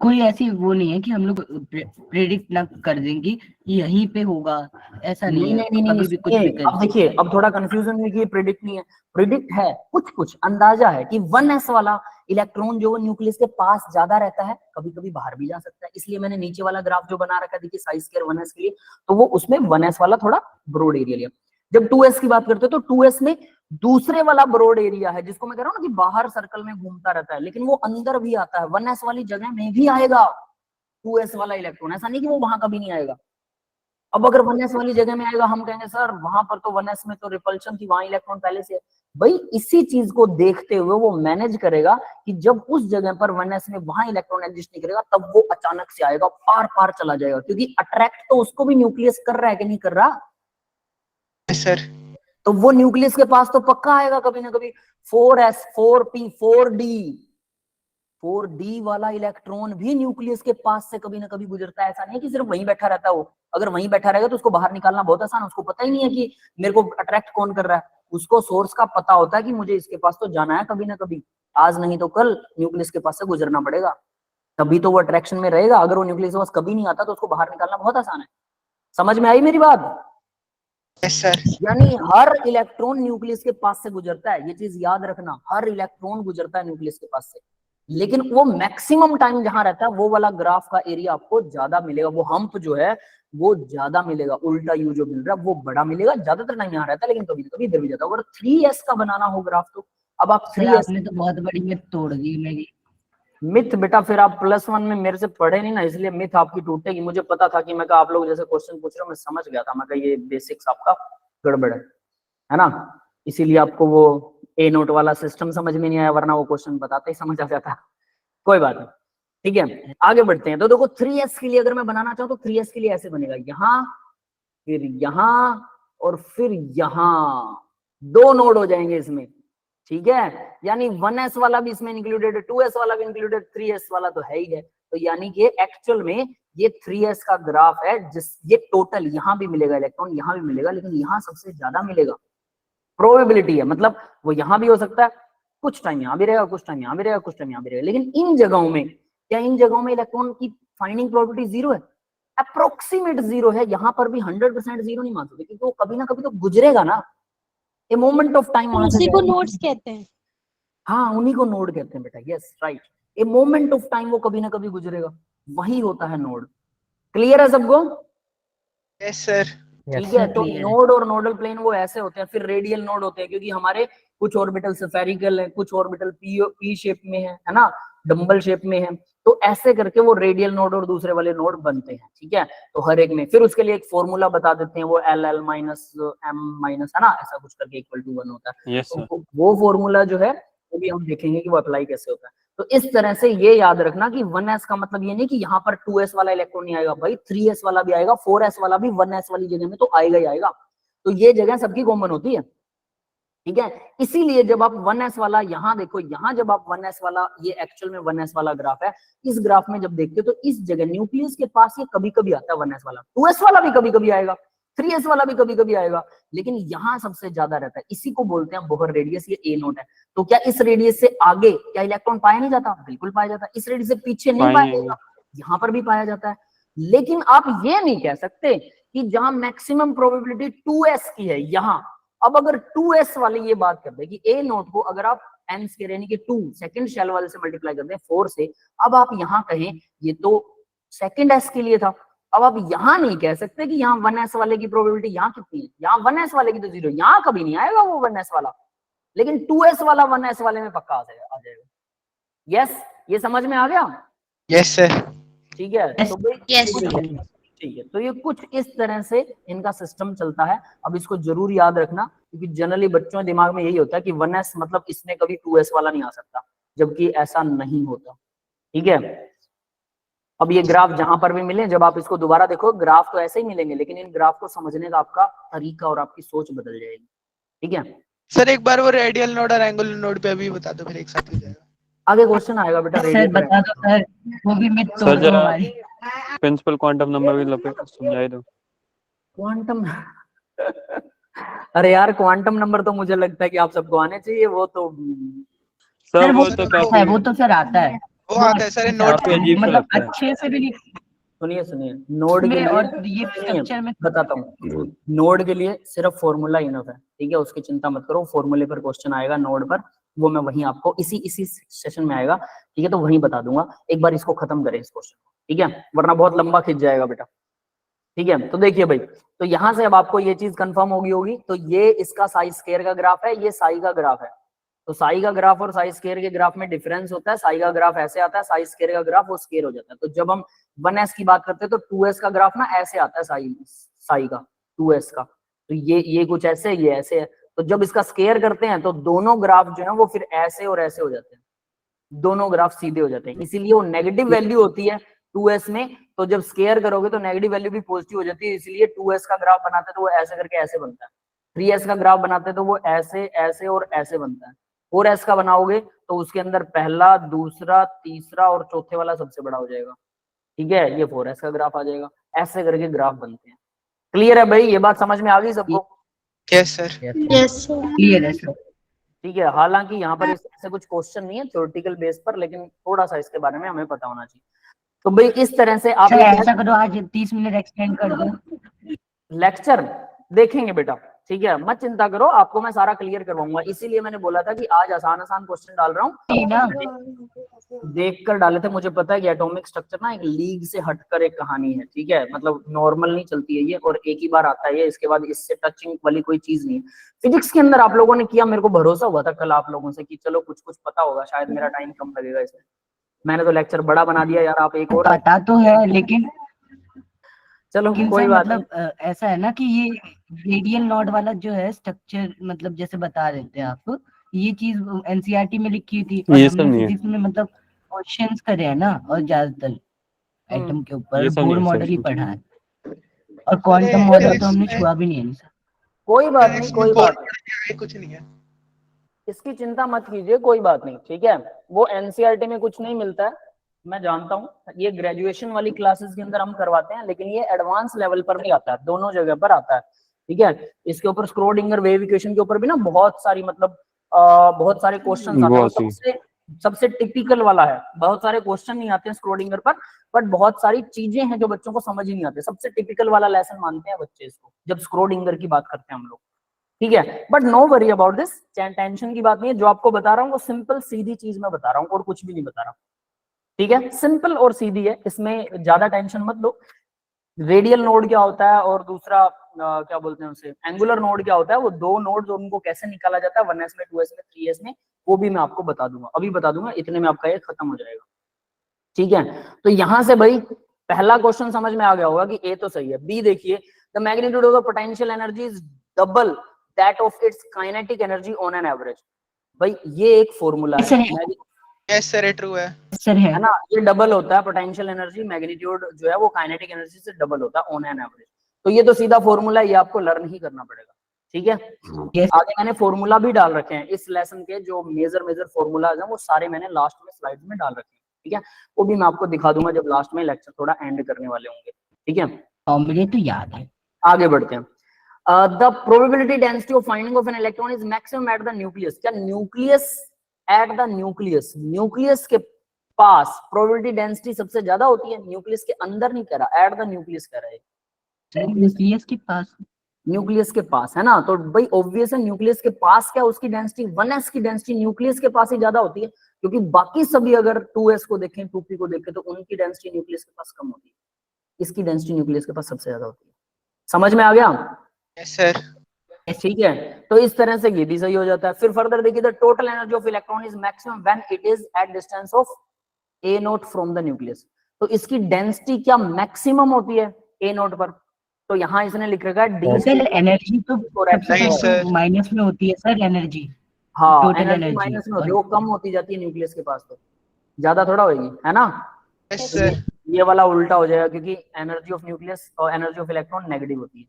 कोई ऐसी वो नहीं है कि हम लोग प्रेडिक्ट ना कर देंगे कि यहीं पे होगा, ऐसा नहीं है, कभी भी कुछ भी कर। अब देखिए, अब थोड़ा कंफ्यूजन है कि ये प्रेडिक्ट नहीं है, प्रेडिक्ट है, कुछ कुछ अंदाजा है कि 1s वाला इलेक्ट्रॉन जो न्यूक्लियस के पास ज्यादा रहता है, कभी कभी बाहर भी जा सकता है। इसलिए मैंने नीचे वाला ग्राफ जो बना रखा है, देखिए साई स्क्वायर 1s के लिए, तो वो उसमें 1s वाला थोड़ा ब्रॉड एरिया लिया। जब 2s की बात करते हैं तो 2s में दूसरे वाला ब्रॉड एरिया है, जिसको मैं कह रहा हूँ ना कि बाहर सर्कल में घूमता रहता है, लेकिन वो अंदर भी आता है, 1s वाली जगह में भी आएगा 2s वाला इलेक्ट्रॉन, ऐसा नहीं कि वो वहां कभी नहीं आएगा। अब अगर 1s वाली जगह में आएगा, हम कहेंगे सर वहां पर तो 1s में तो रिपल्शन थी, वहां इलेक्ट्रॉन पहले से है। भाई इसी चीज को देखते हुए वो मैनेज करेगा कि जब उस जगह पर 1s में वहां इलेक्ट्रॉन एग्जिस्ट नहीं करेगा, तब वो अचानक से आएगा, पार पार चला जाएगा, क्योंकि अट्रैक्ट तो उसको भी न्यूक्लियस कर रहा है कि नहीं कर रहा। Yes sir. तो वो न्यूक्लियस के पास तो पक्का आएगा कभी ना कभी। 4s 4p 4d वाला इलेक्ट्रॉन भी न्यूक्लियस के पास से कभी ना कभी गुजरता है, ऐसा नहीं है कि सिर्फ वहीं बैठा रहता है वो। अगर वहीं बैठा रहेगा तो उसको बाहर निकालना बहुत आसान है, उसको पता ही नहीं है कि मेरे को अट्रैक्ट कौन कर रहा है, उसको सोर्स का पता होता है कि मुझे इसके पास तो जाना है कभी ना कभी, आज नहीं तो कल न्यूक्लियस के पास से गुजरना पड़ेगा, तभी तो वो अट्रैक्शन में रहेगा। अगर वो न्यूक्लियस के पास कभी नहीं आता तो उसको बाहर निकालना बहुत आसान है। समझ में आई मेरी बात? Yes sir. यानी हर इलेक्ट्रॉन न्यूक्लियस के पास से गुजरता है, ये चीज याद रखना, हर इलेक्ट्रॉन गुजरता है न्यूक्लियस के पास से, लेकिन वो मैक्सिमम टाइम जहां रहता है वो वाला ग्राफ का एरिया आपको ज्यादा मिलेगा, वो हम्प जो है वो ज्यादा मिलेगा, उल्टा यू जो मिल रहा है वो बड़ा मिलेगा, ज्यादातर टाइम यहाँ रहता है, लेकिन कभी कभी इधर भी जाता है। अगर 3s का बनाना हो ग्राफ तो अब आप 3s, आपने तो बहुत बड़ी मिथ तोड़ दी मेरी। मिथ बेटा फिर आप +1 में मेरे से पढ़े नहीं ना, इसलिए मिथ आपकी टूटेगी। मुझे पता था कि मैं आप लोग जैसे क्वेश्चन पूछ रहे हो, मैं समझ गया था, मैं ये बेसिक्स आपका गड़बड़ है ना, इसीलिए आपको वो ए नोट वाला सिस्टम समझ में नहीं आया, वरना वो क्वेश्चन बताते ही समझ आ जाता। कोई बात नहीं, ठीक है आगे बढ़ते हैं। तो देखो 3s के लिए अगर मैं बनाना चाहूँ तो 3s के लिए ऐसे बनेगा, यहाँ फिर यहाँ और फिर यहाँ, 2 नोड हो जाएंगे इसमें, ठीक है। यानी 1s वाला भी इसमें इंक्लूडेड है, 2s वाला भी इंक्लूडेड, 3s वाला तो है ही है। तो यानी कि एक्चुअल में ये 3s का ग्राफ है, जिस ये टोटल यहाँ भी मिलेगा इलेक्ट्रॉन, यहाँ भी मिलेगा, लेकिन यहाँ सबसे ज्यादा मिलेगा, प्रोबेबिलिटी है, मतलब वो यहाँ भी हो सकता है, कुछ टाइम यहाँ भी रहेगा, कुछ टाइम यहाँ भी रहेगा, कुछ टाइम यहाँ भी रहेगा, लेकिन इन जगहों में, क्या इन जगहों में इलेक्ट्रॉन की फाइंडिंग प्रोबेबिलिटी 0 है? अप्रोक्सीमेट 0 है। यहाँ पर भी 100% 0 नहीं मान सकते, क्योंकि वो कभी ना कभी तो गुजरेगा ना, ए मोमेंट ऑफ टाइम वहां से उसी को नोड्स कहते हैं। हाँ, उन्हीं को नोड कहते हैं बेटा, yes right. A moment of time वो कभी ना कभी गुजरेगा, वही होता है नोड। क्लियर है सबको? Yes sir. ठीक है। तो नोड और नोडल प्लेन वो ऐसे होते हैं, फिर रेडियल नोड होते हैं, क्योंकि हमारे कुछ ऑर्बिटल स्फेरिकल है, कुछ ऑर्बिटल पी शेप में है ना, डंबल शेप में है, तो ऐसे करके वो रेडियल नोड और दूसरे वाले नोड बनते हैं, ठीक है। तो हर एक में फिर उसके लिए एक फॉर्मूला बता देते हैं, वो LL माइनस M माइनस, है ना, ऐसा कुछ करके इक्वल टू 1 होता है। यस तो सर। वो फॉर्मूला जो है वो भी हम देखेंगे कि वो अप्लाई कैसे होता है। तो इस तरह से ये याद रखना कि 1s का मतलब ये नहीं कि यहाँ पर 2s वाला इलेक्ट्रॉन नहीं आएगा भाई, 3s वाला भी आएगा, 4s वाला भी 1s वाली जगह में तो आएगा ही आएगा। तो ये जगह सबकी कॉमन होती है, ठीक है। इसीलिए जब आप 1s वाला यहाँ देखो, यहाँ जब आप 1s वाला, ये एक्चुअल में 1s वाला ग्राफ है, इस ग्राफ में जब देखते हो तो इस जगह न्यूक्लियस के पास ये कभी कभी आता है 1s वाला, 2s वाला भी कभी कभी आएगा, 3s वाला भी कभी कभी आएगा, लेकिन यहाँ सबसे ज्यादा रहता है। इसी को बोलते हैं बोहर रेडियस, ये ए नोट है। तो क्या इस रेडियस से आगे क्या इलेक्ट्रॉन पाया नहीं जाता? बिल्कुल पाया जाता है। इस रेडियस से पीछे नहीं पाया जाता, यहाँ पर भी पाया जाता है। लेकिन आप ये नहीं कह सकते कि जहां मैक्सिमम प्रोबेबिलिटी 2s की है यहाँ, अब अगर 2s वाली ये बात कर दे कि ए नोट को अगर आप n स्क्वायर यानी कि 2 सेकंड शेल वाले से मल्टीप्लाई कर दें 4 से, अब आप यहाँ कहें ये तो सेकंड s के लिए था, अब आप यहाँ नहीं कह सकते कि यहाँ 1s वाले की प्रोबेबिलिटी यहाँ कितनी है, यहाँ 1s वाले की तो 0, यहाँ कभी नहीं आएगा वो 1s वाला, लेकिन 2s वाला 1s वाले में पक्का आ जाएगा। यस, ये समझ में आ गया? Yes sir. ठीक है। तो भाई Yes, ठीक है, तो ये कुछ इस तरह से इनका सिस्टम चलता है। अब इसको जरूर याद रखना, क्योंकि जनरली बच्चों के दिमाग में यही होता है कि 1s मतलब इसमें कभी 2s वाला नहीं आ सकता, जबकि ऐसा नहीं होता, ठीक है। अब ये ग्राफ जहां पर भी मिले, जब आप इसको दोबारा देखो, ग्राफ तो ऐसे ही मिलेंगे, लेकिन इन ग्राफ को समझने का आपका तरीका और आपकी सोच बदल जाएगी, ठीक है। सर एक बार वो रेडियल नोड और एंगुलर नोड पे अभी बता दो, फिर एक साथ हो जाएगा। आगे क्वेश्चन आएगा बेटा, सर रेडियल बता दो सर, वो भी मैं तोड़ दूं जरा हमारी। प्रिंसिपल क्वांटम नंबर भी लपे समझाए दो। क्वांटम अरे यार क्वांटम नंबर तो मुझे लगता है कि आप सबको आने चाहिए, वो तो सर सर वो वो तो आता है, काफी वो तो सर आता है, वो आता है सर नोड काफी पे। अजीब सा मतलब लगता है। अच्छे से भी नहीं सुनिए सुनिए, नोड के में, लिए और ये सुनिए, स्ट्रक्चर में बताता हूँ, नोड के लिए सिर्फ फॉर्मूला इनफ है, ठीक है, उसकी चिंता मत करो। फॉर्मूले पर क्वेश्चन आएगा नोड पर, वो मैं वहीं आपको इसी सेशन में आएगा, ठीक है, तो वहीं बता दूंगा। एक बार इसको खत्म करें इस क्वेश्चन को, ठीक है, वरना बहुत लंबा खिंच जाएगा बेटा, ठीक है। तो देखिए भाई, तो यहां से अब आपको ये चीज कंफर्म होगी, तो ये इसका साई स्क्वायर का ग्राफ है, ये साई का ग्राफ है। तो साई का ग्राफ और साई स्क्वायर के ग्राफ में डिफरेंस होता है, साई का ग्राफ ऐसे आता है, साई स्क्वायर का ग्राफ वो स्क्वायर हो जाता है। तो जब हम 1s की बात करते हैं तो 2s का ग्राफ ना ऐसे आता है, साई का 2s का, तो ये कुछ ऐसे, ये ऐसे है। तो जब इसका स्क्वायर करते हैं तो दोनों ग्राफ जो है वो फिर ऐसे और ऐसे हो जाते हैं, दोनों ग्राफ सीधे हो जाते हैं, इसीलिए वो नेगेटिव वैल्यू होती है 2s में। तो जब स्क्वायर करोगे तो नेगेटिव वैल्यू भी पॉजिटिव हो जाती है, इसलिए 2s का ग्राफ बनाते हैं तो वो ऐसे करके ऐसे बनता है। 3s का ग्राफ बनाते हैं तो वो ऐसे ऐसे और ऐसे बनता है। 4s का बनाओगे तो उसके अंदर पहला, दूसरा, तीसरा और चौथे वाला सबसे बड़ा हो जाएगा, ठीक है, ये 4s का ग्राफ आ जाएगा। ऐसे करके ग्राफ बनते हैं। क्लियर है भाई, ये बात समझ में आ गई सबको? Yes sir. yes, sir. Clear है सर। ठीक है, हालांकि यहाँ पर इससे कुछ क्वेश्चन नहीं है थ्योरेटिकल बेस पर, लेकिन थोड़ा सा इसके बारे में हमें पता होना चाहिए। तो भाई इस तरह से आप सर ऐसा करो, आज 30 मिनट एक्सटेंड कर दो। लेक्चर देखेंगे बेटा, ठीक है, मत चिंता करो, आपको मैं सारा क्लियर करवाऊंगा। इसीलिए मैंने बोला था कि आज आसान आसान क्वेश्चन डाल रहा हूँ, नहीं ना, देख कर डाले थे। मुझे पता है कि एटॉमिक स्ट्रक्चर ना एक लीग से हटकर एक कहानी है, ठीक है, मतलब नॉर्मल नहीं चलती है ये, और एक ही बार आता है ये, इसके बाद इससे टचिंग वाली कोई चीज नहीं है। फिजिक्स के अंदर आप लोगों ने किया, मेरे को भरोसा हुआ था कल आप लोगों से कि चलो कुछ कुछ पता होगा, शायद मेरा टाइम कम लगेगा इसमें। मैंने तो लेक्चर बड़ा बना दिया यार, आप एक और पता तो है, लेकिन चलो कोई सर बात नहीं। मतलब ऐसा है ना कि ये रेडियल नॉड वाला जो है स्ट्रक्चर, मतलब जैसे बता रहे थे आप, ये चीज एनसीईआरटी में लिखी थी और ये सब हमने नहीं है। फिजिक्स में मतलब क्वेश्चंस करे हैं ना, और ज्यादातर एटम के ऊपर ये सब बोर नहीं है मॉडल ही सर। पढ़ा है, और क्वांटम मॉडल तो हमने छुआ भी नहीं है सर। कोई बात नहीं, कोई बात नहीं, कुछ नहीं है। इसकी चिंता मत कीजिए, कोई बात नहीं, ठीक है। वो एनसीईआरटी में कुछ नहीं मिलता है, मैं जानता हूँ, ये ग्रेजुएशन वाली क्लासेस के अंदर हम करवाते हैं, लेकिन ये एडवांस लेवल पर भी आता है, दोनों जगह पर आता है, ठीक है। इसके ऊपर स्क्रोडिंगर वेव इक्वेशन के ऊपर भी ना बहुत सारी मतलब बहुत सारे क्वेश्चन आते हैं। सबसे सबसे टिपिकल वाला है, बहुत सारे क्वेश्चन नहीं आते हैं स्क्रोडिंगर पर, बट बहुत सारी चीजें हैं जो बच्चों को समझ ही नहीं आती। सबसे टिपिकल वाला लेसन मानते हैं बच्चे इसको, जब स्क्रोडिंगर की बात करते हैं हम लोग, ठीक है। But no worry about this, tension की बात नहीं है, जो आपको बता रहा हूँ वो सिंपल सीधी चीज मैं बता रहा हूँ और कुछ भी नहीं बता रहा, ठीक है, सिंपल और सीधी है, इसमें ज्यादा टेंशन मत लो। रेडियल नोड क्या होता है और दूसरा क्या बोलते हैं उसे, एंगुलर नोड क्या होता है, वो दो नोड्स उनको कैसे निकाला जाता है 1s में, 2s में, 3s में, वो भी मैं आपको बता दूंगा, अभी बता दूंगा, इतने में आपका ये खत्म हो जाएगा। ठीक है, तो यहां से भाई पहला क्वेश्चन समझ में आ गया होगा कि ए तो सही है। बी देखिए, the magnitude of the potential energy is double that of its kinetic energy on an average. भाई ये एक फॉर्मूला सर है, है, यस सर, ट्रू है। सर है ना, ये डबल होता है पोटेंशियल एनर्जी, मैग्नीट्यूड जो है वो काइनेटिक एनर्जी से डबल होता है ऑन एन एवरेज। तो ये तो सीधा फॉर्मूला, ये आपको लर्न ही करना पड़ेगा, ठीक है। Yes. आगे मैंने फॉर्मूला भी डाल रखे हैं इस लेसन के, जो मेजर फॉर्मूलाज हैं वो सारे मैंने लास्ट में स्लाइड में डाल रखे हैं, ठीक है। वो भी मैं आपको दिखा दूंगा जब लास्ट में लेक्चर थोड़ा एंड करने वाले होंगे, ठीक है। फॉर्मूले तो याद है। आगे बढ़ते हैं। The probability density of finding of an electron is maximum at the nucleus. क्या nucleus, at the nucleus, nucleus के पास प्रोबेबिलिटी डेंसिटी सबसे ज्यादा होती है? न्यूक्लियस के अंदर नहीं कह रहा, एट द न्यूक्लियस कह रहा है, न्यूक्लियस के पास। न्यूक्लियस के पास, है ना। तो भाई ऑब्वियस है न्यूक्लियस के पास क्या उसकी डेंसिटी 1s की डेंसिटी न्यूक्लियस के पास ही ज्यादा होती है, क्योंकि बाकी सभी अगर 2s को देखें 2p को देखें तो उनकी डेंसिटी न्यूक्लियस के पास कम होती है, इसकी डेंसिटी न्यूक्लियस के पास सबसे ज्यादा होती है। समझ में आ गया? Yes sir. ठीक है, तो इस तरह से ये भी सही हो जाता है। फिर फर्दर देखिए, the total energy of electron is maximum when it is at distance of a not from the nucleus. तो इसकी डेंसिटी क्या मैक्सिमम होती है a नॉट पर? तो यहाँ इसने लिख रखा है डी टोटल एनर्जी तो नहीं सर, माइनस में होती है सर एनर्जी। हाँ, total एनर्जी energy माइनस में होती है, वो कम होती जाती है न्यूक्लियस के पास, तो ज्यादा थोड़ा होगी, है ना। Yes sir. ये वाला उल्टा हो जाएगा, क्योंकि एनर्जी ऑफ न्यूक्लियस और एनर्जी ऑफ इलेक्ट्रॉन नेगेटिव होती है।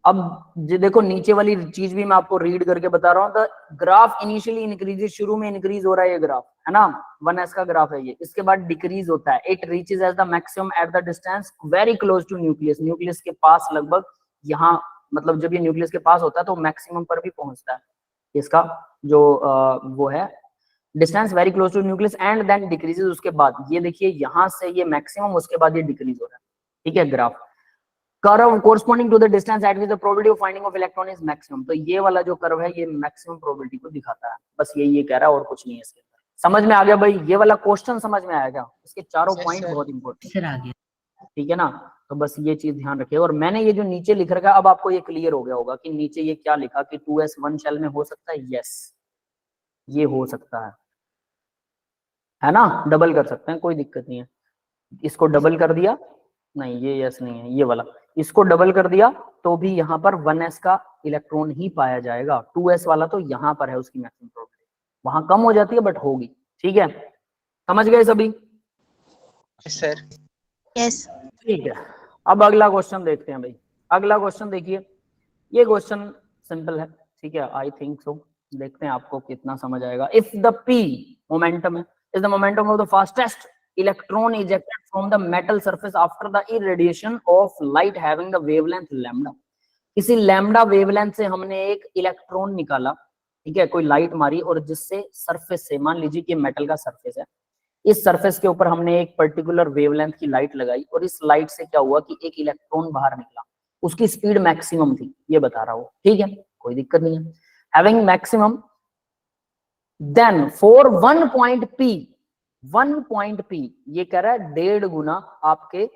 अब ये देखो नीचे वाली चीज भी मैं आपको रीड करके बता रहा हूँ। द ग्राफ इनिशियली इंक्रीजेस, शुरू में इंक्रीज हो रहा है ये ग्राफ, है ना, 1s का ग्राफ है ये। इसके बाद डिक्रीज होता है, it reaches as the maximum at the distance very close to nucleus. Nucleus के पास लगभग यहाँ, मतलब जब ये न्यूक्लियस के पास होता है तो मैक्सिमम पर भी पहुंचता है इसका जो वो है distance very close to nucleus, and then decreases. उसके बाद ये देखिए यहाँ से ये मैक्सिमम, उसके बाद ये डिक्रीज हो रहा है, ठीक है। Graph curve corresponding to the distance at which the probability of finding of electron is maximum. तो ये वाला जो कर्व है ये मैक्सिमम प्रोबेबिलिटी को दिखाता है, बस ये कह रहा है और कुछ नहीं है इसके अंदर। समझ में आ गया भाई? ये वाला क्वेश्चन समझ में आया क्या? इसके चारों Yes, पॉइंट sir. बहुत इंपॉर्टेंट, सर आ गया। ठीक है ना। तो बस ये चीज ध्यान रखिए। और मैंने ये जो नीचे लिख रखा है, अब आपको ये क्लियर हो गया होगा कि नीचे ये क्या लिखा कि 2s 1 शेल में हो सकता है। यस, ये हो सकता है ना, डबल कर सकते हैं, कोई दिक्कत नहीं है। इसको डबल कर दिया, नहीं ये यस नहीं है, ये वाला, इसको डबल कर दिया तो भी यहाँ पर 1s का इलेक्ट्रॉन ही पाया जाएगा। 2s वाला तो यहाँ पर है उसकी मैक्सिमम प्रोबेबिलिटी, वहां कम हो जाती है बट होगी, ठीक है। समझ गए सभी? Yes sir. यस। ठीक है, अब अगला क्वेश्चन देखते हैं भाई। अगला क्वेश्चन देखिए, ये क्वेश्चन सिंपल है, ठीक है, आई थिंक सो। देखते हैं आपको कितना समझ आएगा। इफ द p मोमेंटम है, is the momentum of the fastest electron ejected from the metal surface after the irradiation of light having the wavelength lambda. किसी लैम्डा वेवलेंथ से हमने एक इलेक्ट्रॉन निकाला, ठीक है, कोई लाइट मारी, और जिससे सरफेस से, मान लीजिए कि मेटल का सरफेस है, इस सरफेस के ऊपर हमने एक पर्टिकुलर वेवलेंथ की लाइट लगाई, और इस लाइट से क्या हुआ कि एक इलेक्ट्रॉन बाहर निकला, उसकी स्पीड मैक्सिमम थी, ये बता रहा हूँ, ठीक है, कोई दिक्कत नहीं है। Having maximum, then for 1 point p, ये कह रहा है 1.5 गुना आपके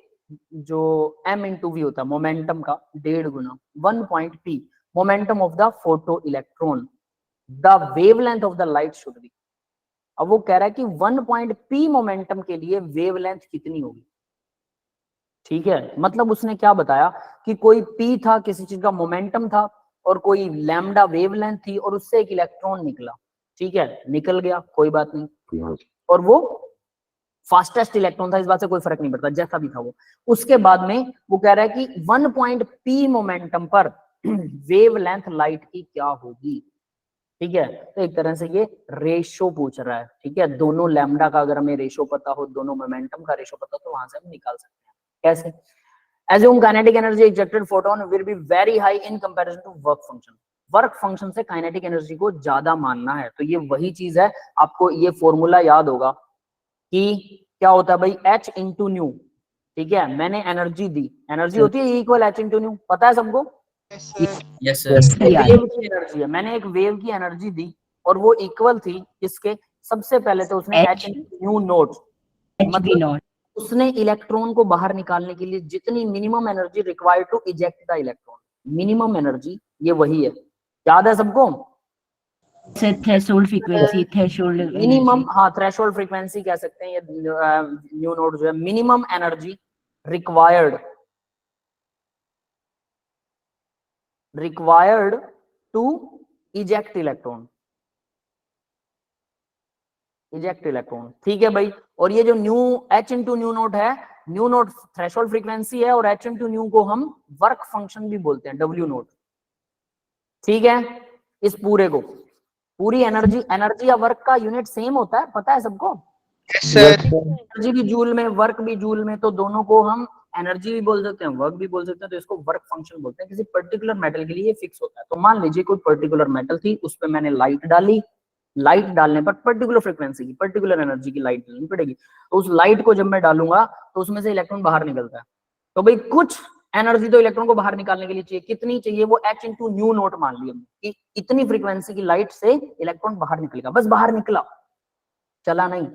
जो m इंटू वी होता है मोमेंटम का, 1.5 गुना 1 point p momentum of the photo electron, the wavelength of the light should be. अब वो कह रहा है कि 1 पॉइंट p मोमेंटम के लिए वेवलेंथ कितनी होगी, ठीक है। मतलब उसने क्या बताया कि कोई p था, किसी चीज का मोमेंटम था, और कोई लैम्डा वेवलेंथ थी, और उससे एक इलेक्ट्रॉन निकला, ठीक है, निकल गया, कोई बात नहीं, और वो फास्टेस्ट इलेक्ट्रॉन था, इस बात से कोई फर्क नहीं पड़ता, जैसा भी था वो। उसके बाद में वो कह रहा है कि 1 पॉइंट p मोमेंटम पर वेवलेंथ लाइट की क्या होगी, ठीक है। तो एक तरह से ये रेशो पूछ रहा है, ठीक है। दोनों लैम्डा का अगर हमें रेशो पता हो, दोनों मोमेंटम का रेशो पता हो, तो वहां से हम निकाल सकते हैं। कैसे? Assume kinetic energy ejected photon will be very high in comparison to work function. Work function से काइनेटिक एनर्जी को ज्यादा मानना है, तो ये वही चीज है। आपको ये फॉर्मूला याद होगा कि क्या होता है भाई, h इंटू न्यू, ठीक है। मैंने एनर्जी दी, एनर्जी होती है इक्वल h इंटू न्यू, पता है सबको? Yes sir. वेव की एनर्जी है, मैंने एक वेव की एनर्जी दी, और वो इक्वल थी इसके, सबसे पहले तो उसने h इंटू न्यू नोट, मतलब उसने इलेक्ट्रॉन को बाहर निकालने के लिए जितनी minimum energy required to eject the electron, minimum energy ये वही है, याद है सबको? से थ्रेशोल्ड फ्रीक्वेंसी, थ्रेशोल्ड मिनिमम, हाँ थ्रेशोल्ड फ्रीक्वेंसी कह सकते हैं, ये न्यू नोड जो है minimum energy required to eject electron, ठीक है भाई। और ये जो nu h into nu naught है, न्यू नोट थ्रेशोल्ड फ्रीक्वेंसी है, और h इंटू न्यू को हम वर्क फंक्शन भी बोलते हैं, w नोट, ठीक है। इस पूरे को, पूरी एनर्जी या वर्क का यूनिट सेम होता है, पता है सबको? Yes sir. एनर्जी भी जूल में, वर्क भी जूल में, तो दोनों को हम एनर्जी भी बोल सकते हैं, वर्क भी बोल सकते हैं, तो इसको वर्क फंक्शन बोलते हैं। किसी पर्टिकुलर मेटल के लिए ये फिक्स होता है। तो मान लीजिए कोई पर्टिकुलर मेटल थी, उस पर मैंने लाइट डाली, लाइट डालने पर पर्टिकुलर फ्रीक्वेंसी की, पर्टिकुलर एनर्जी की लाइट डालनी पड़ेगी। तो उस लाइट को जब मैं डालूंगा तो उसमें से इलेक्ट्रॉन बाहर निकलता है। तो भाई कुछ एनर्जी तो इलेक्ट्रॉन को बाहर निकालने के लिए चाहिए, कितनी चाहिए? वो h इंटू न्यू नोट मान लिया कि इतनी फ्रीक्वेंसी की लाइट से इलेक्ट्रॉन बाहर निकलेगा, बस बाहर निकला, चला नहीं।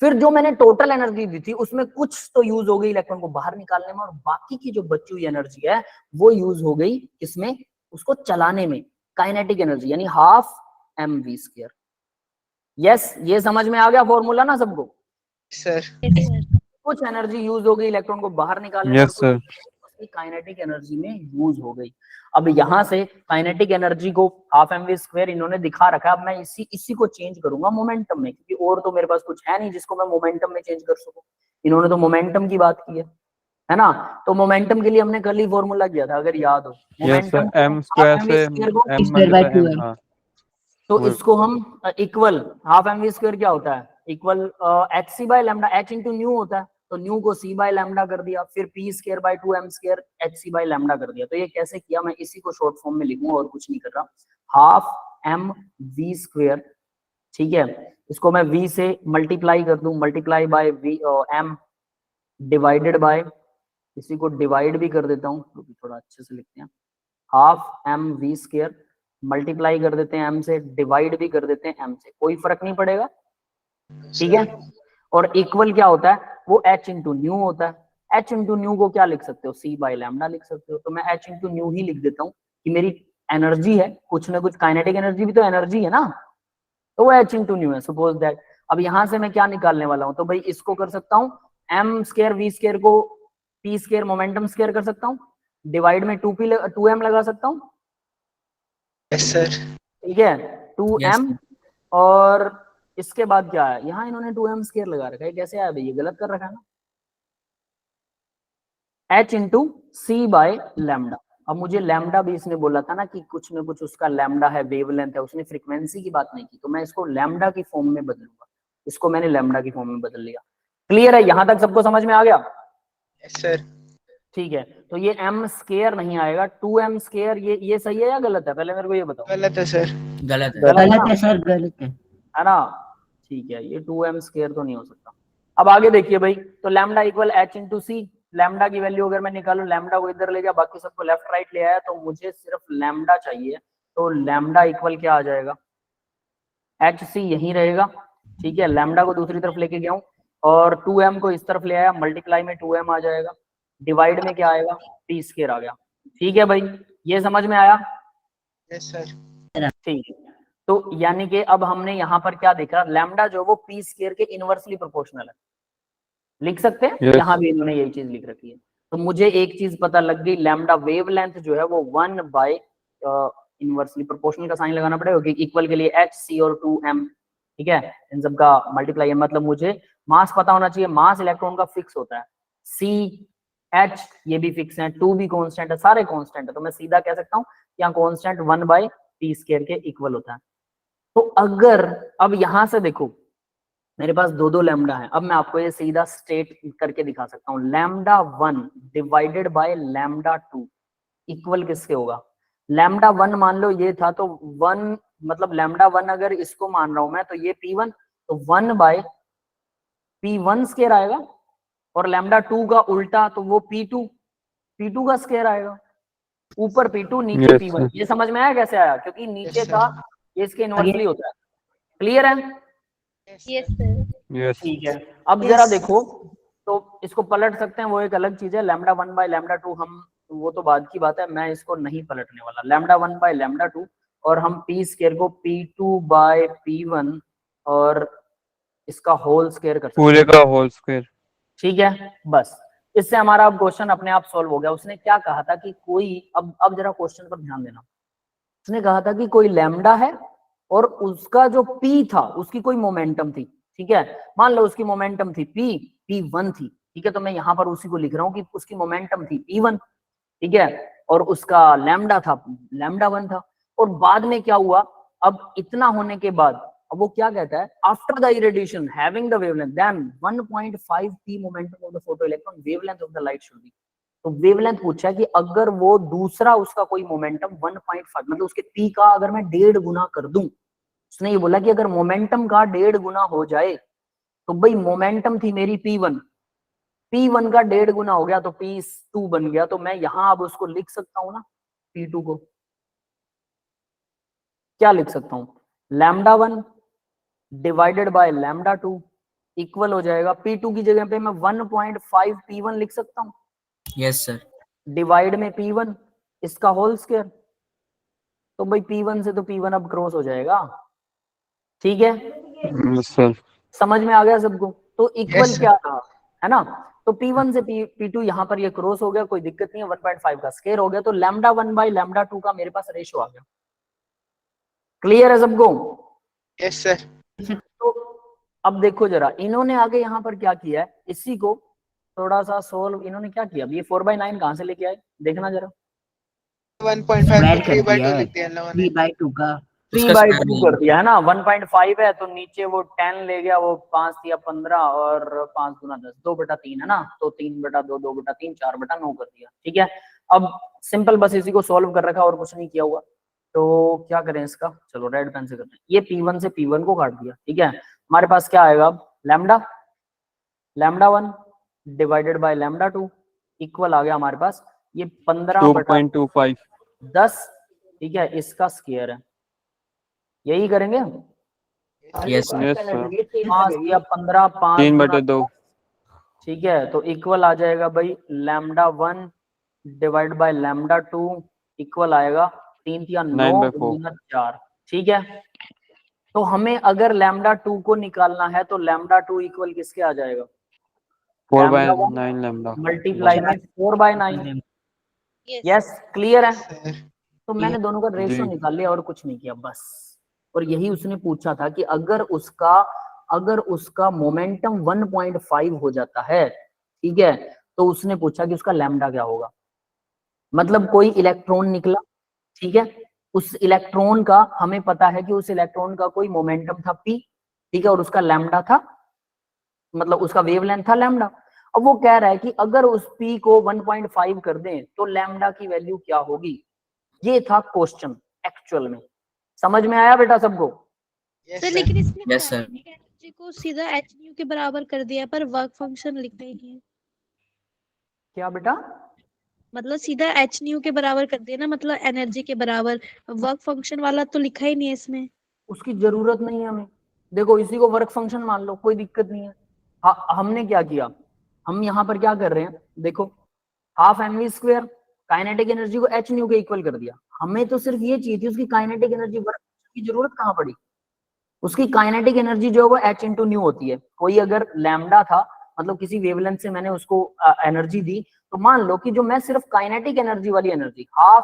फिर जो मैंने टोटल एनर्जी दी थी उसमें कुछ तो यूज हो गई इलेक्ट्रॉन को बाहर निकालने में, और बाकी की जो बची हुई एनर्जी है वो यूज हो गई इसमें, उसको चलाने में, काइनेटिक एनर्जी, यानी हाफ mv²। यस, ये समझ में आ गया फॉर्मूला ना सबको? सर। कुछ एनर्जी यूज हो गई इलेक्ट्रॉन को बाहर निकालने में, यस सर। काइनेटिक एनर्जी में यूज हो गई। अब यहाँ से काइनेटिक एनर्जी को हाफ mv² इन्होंने दिखा रखा है। अब मैं इसी को चेंज करूंगा मोमेंटम में, क्योंकि और तो मेरे पास कुछ है नहीं जिसको मैं मोमेंटम में चेंज कर सकूं। इन्होंने तो मोमेंटम की बात की है ना? तो मोमेंटम के लिए हमने कल ही फॉर्मूला किया था, अगर याद हो। Yes sir, momentum m square से m मल्टीप्लाई m, हाँ तो वो- इसको हम इक्वल हाफ mv² क्या होता है? Equal hc by lambda, h into new होता है, तो न्यू को c बाय लैम्डा कर दिया, फिर p² bye 2m² hc by lambda कर दिया। तो ये कैसे किया, मैं इसी को शॉर्ट फॉर्म में लिखूंगा और कुछ नहीं कर रहा। हाफ mv², ठीक है, इसको मैं v से मल्टीप्लाई कर दूं, multiply by v m divided by, इसी को डिवाइड भी कर देता हूँ तो थोड़ा अच्छे से लिखते हैं, हाफ mv² मल्टीप्लाई कर देते हैं m से, डिवाइड भी कर देते हैं m से, कोई फर्क नहीं पड़ेगा, ठीक है। और इक्वल क्या होता है? वो h इंटू न्यू होता है। h इंटू न्यू को क्या लिख सकते हो? c बाय लैम्डा लिख सकते हो। तो मैं h इंटू न्यू ही लिख देता हूँ कि मेरी एनर्जी है, कुछ ना कुछ काइनेटिक एनर्जी भी तो एनर्जी है ना, तो वो h इंटू न्यू है, सपोज दैट। अब यहां से मैं क्या निकालने वाला हूं? तो भाई इसको कर सकता हूँ m² v² को p² मोमेंटम स्क्वायर कर सकता हूँ, डिवाइड में 2m लगा सकता हूँ, यस सर। ठीक है, 2m। और इसके बाद क्या है? यहाँ इन्होंने 2m² लगा रखा है, कैसे आया भाई? ये गलत कर रखा है ना, h into C by lambda. अब मुझे लैम्डा भी इसने बोला था ना कि कुछ ना कुछ उसका लैम्डा है, वेवलेंथ है, उसने फ्रीक्वेंसी की बात नहीं की, तो मैं इसको लैम्डा की फॉर्म में बदलूंगा, इसको मैंने लैम्डा की फॉर्म में बदल लिया। क्लियर है? यहां तक सबको समझ में आ गया? Yes sir. ठीक है, तो ये m² नहीं आएगा, 2m²। ये सही है या गलत है? पहले मेरे को ये बताओ। गलत है सर। गलत है, गलत है गलत ना? है सर, गलत है। है ना? ठीक है, ये 2m² तो नहीं हो सकता। अब आगे देखिए भाई, तो लैम्डा इक्वल h इंटू सी, लैम्डा की वैल्यू अगर मैं निकालू, लैम्डा को इधर ले जा, बाकी सबको लेफ्ट राइट ले आया, तो मुझे सिर्फ लैम्डा चाहिए। तो लैम्डा इक्वल क्या आ जाएगा? hc यही रहेगा, ठीक है, लैम्डा को दूसरी तरफ लेके गया हूं, और 2m को इस तरफ ले आया, मल्टीप्लाई में 2m आ जाएगा, डिवाइड में क्या आएगा? p² आ गया। ठीक है भाई, ये समझ में आया? Yes sir. ठीक है, तो यानी कि अब हमने यहाँ पर क्या देखा? लैम्डा जो वो p² के इनवर्सली प्रोपोर्शनल है, लिख सकते हैं। Yes. यहाँ भी इन्होंने यही चीज लिख रखी है। तो मुझे एक चीज पता लग गई, लैम्डा वेवलेंथ जो है वो 1 बाय इनवर्सली प्रोपोर्शनल का साइन लगाना पड़ेगा, क्योंकि इक्वल के लिए h, c और 2m, ठीक है, इन सब का मल्टीप्लाई है। मतलब मुझे मास पता होना चाहिए, मास इलेक्ट्रॉन का फिक्स होता है, c h ये भी फिक्स है, 2 भी कांस्टेंट है, सारे कांस्टेंट है, तो मैं सीधा कह सकता हूँ यहाँ कांस्टेंट 1 बाय p² के इक्वल होता है। तो अगर अब यहां से देखो, मेरे पास दो लैम्डा है, अब मैं आपको ये सीधा स्टेट करके दिखा सकता हूँ, lambda 1 divided by lambda 2 equal किसके होगा? लैम्डा 1 मान लो ये था, तो 1 मतलब लैम्डा 1 अगर इसको मान रहा हूं मैं, तो ये p1, तो 1 बाय p1² आएगा, और लैम्डा 2 का उल्टा तो वो p2 का स्क्वायर आएगा, ऊपर p2 नीचे Yes, p1। sir. ये समझ में आया कैसे आया? क्योंकि नीचे Yes, sir. था, ये इसके इनवर्सली होता है। क्लियर है? Yes sir. Yes. ठीक है, अब जरा देखो, तो इसको पलट सकते हैं, वो एक अलग चीज है। लैम्डा 1 बाय लैम्डा 2 हम, वो तो बाद की बात है, मैं इसको नहीं पलटने वाला। लैम्डा 1 बाय लैम्डा 2 और हम पी स्क्वायर को P2 बाय P1 और इसका होल स्क्वायर कर सकते पूरे हैं। का होल स्क्वायर। ठीक है, बस इससे हमारा अब क्वेश्चन अपने आप सॉल्व हो गया। उसने क्या कहा था कि कोई, अब जरा क्वेश्चन पर ध्यान देना। उसने कहा था कि कोई लैम्डा है और उसका जो P था उसकी कोई मोमेंटम थी। ठीक है, मान लो उसकी मोमेंटम थी P1 थी। ठीक है, तो मैं यहाँ पर उसी को लिख रहा हूँ कि उसकी मोमेंटम थी P1। ठीक है, और उसका लैम्डा था लैम्डा 1 था। और बाद में क्या हुआ, अब इतना होने के बाद अब वो क्या कहता है, after the irradiation having the wavelength than 1.5 p momentum of the photo electron wavelength of the light should be. तो वेवलेंथ पूछा है कि अगर वो दूसरा उसका कोई मोमेंटम 1.5 मतलब उसके p का अगर मैं 1.5 गुना कर दूं, उसने ये बोला कि अगर मोमेंटम का 1.5 गुना हो जाए तो भाई मोमेंटम थी मेरी P1 का 1.5 गुना हो गया तो P2 बन गया। तो मैं यहां अब उसको लिख सकता हूं ना, P2 को क्या लिख सकता हूं, λ1 डिवाइडेड बाय λ2 इक्वल हो जाएगा P2 की जगह पे मैं 1.5 P1 लिख सकता हूं। Yes sir. डिवाइड में P1 इसका होल स्क्वायर। तो भाई P1 से तो P1 अब क्रॉस हो जाएगा। ठीक है, यस सर। समझ में आ गया सबको? तो इक्वल Yes, क्या था, है ना? तो P1 से P2 यहाँ पर ये क्रॉस हो गया, कोई दिक्कत नहीं है, 1.5 का स्क्वायर हो गया। तो λ1 बाय λ2 का मेरे पास रेशियो आ गया। क्लियर है सबको? yes sir. तो अब देखो जरा, इन्होंने आगे यहाँ पर क्या किया है, इसी को थोड़ा सा सोल्व इन्होंने क्या किया। अब ये 4/9 कहाँ से लेके आए, देखना जरा। 1.5 स्क्वायर को कर 3/2 दिया है लिख दिया इन लोगों ने. 3/2 का। 3/2 कर दिया है ना। 1.5 है तो नीचे वो 10 ले गया, वो 5 या 15 और 5 गुना 10 2/3 है ना। तो 3/2 2/3 4/9 कर दिया। ठीक है, अब सिंपल बस इसी को सॉल्व कर रखा और कुछ नहीं किया हुआ। तो क्या करें इसका, चलो रेड पेन से करते हैं। ये P1 से P1 को काट दिया। ठीक है, हमारे पास क्या आएगा अब, λ1 डिवाइडेड बाय λ2 इक्वल आ गया हमारे पास ये 15/10। 2.25। ठीक है, इसका स्क्वायर है, यही करेंगे। Yes yes sir. 5 या 15 5 गुना 3/2। ठीक है, तो इक्वल आ जाएगा भाई λ1 डिवाइड बाय λ2 इक्वल आएगा 3 या 9 9/4। गुना 4। ठीक है, तो हमें अगर λ2 को निकालना है तो λ2 इक्वल किसके आ जाएगा, 4/9 लैम्डा। मल्टीप्लाई में 4/9। Yes. यस, क्लियर है? Sir. तो मैंने दोनों का रेशियो जी। निकाल लिया और कुछ नहीं किया बस। और यही उसने पूछा था कि अगर उसका मोमेंटम 1.5 हो जाता है, ठीक है, तो उसने पूछा कि उसका लैम्डा क्या होगा। मतलब कोई इलेक्ट्रॉन निकला, ठीक है, उस इलेक्ट्रॉन का हमें पता है कि उस इलेक्ट्रॉन का कोई मोमेंटम था P, ठीक है, और उसका लैम्डा था, मतलब उसका वेवलेंथ था लैम्डा। अब वो कह रहा है कि अगर उस P को 1.5 कर दें तो लैम्डा की वैल्यू क्या होगी। ये था क्वेश्चन एक्चुअल में। समझ में आया बेटा सबको? Yes sir sir. लेकिन इसमें Yes, sir. काइनेटिक एनर्जी को सीधा h न्यू के बराबर कर दिया पर वर्क फंक्शन लिखना ही नहीं है। क्या बेटा? मतलब सीधा h न्यू के बराबर कर दिया ना, मतलब एनर्जी के बराबर। वर्क फंक्शन वाला तो लिखा ही नहीं है इसमें। उसकी जरूरत नहीं है हमें। देखो इसी को वर्क फंक्शन मान लो, कोई दिक्कत नहीं है। हमने क्या किया, हम यहाँ पर क्या कर रहे हैं, देखो half mv square kinetic energy को h न्यू के इक्वल कर दिया। हमें तो सिर्फ ये चाहिए थी उसकी काइनेटिक एनर्जी, वर्क की जरूरत कहाँ पड़ी। उसकी काइनेटिक एनर्जी जो है वो h इंटू न्यू होती है। कोई अगर लैम्डा था, मतलब किसी वेवलेंथ से मैंने उसको एनर्जी दी, तो मान लो कि जो मैं सिर्फ काइनेटिक एनर्जी वाली energy half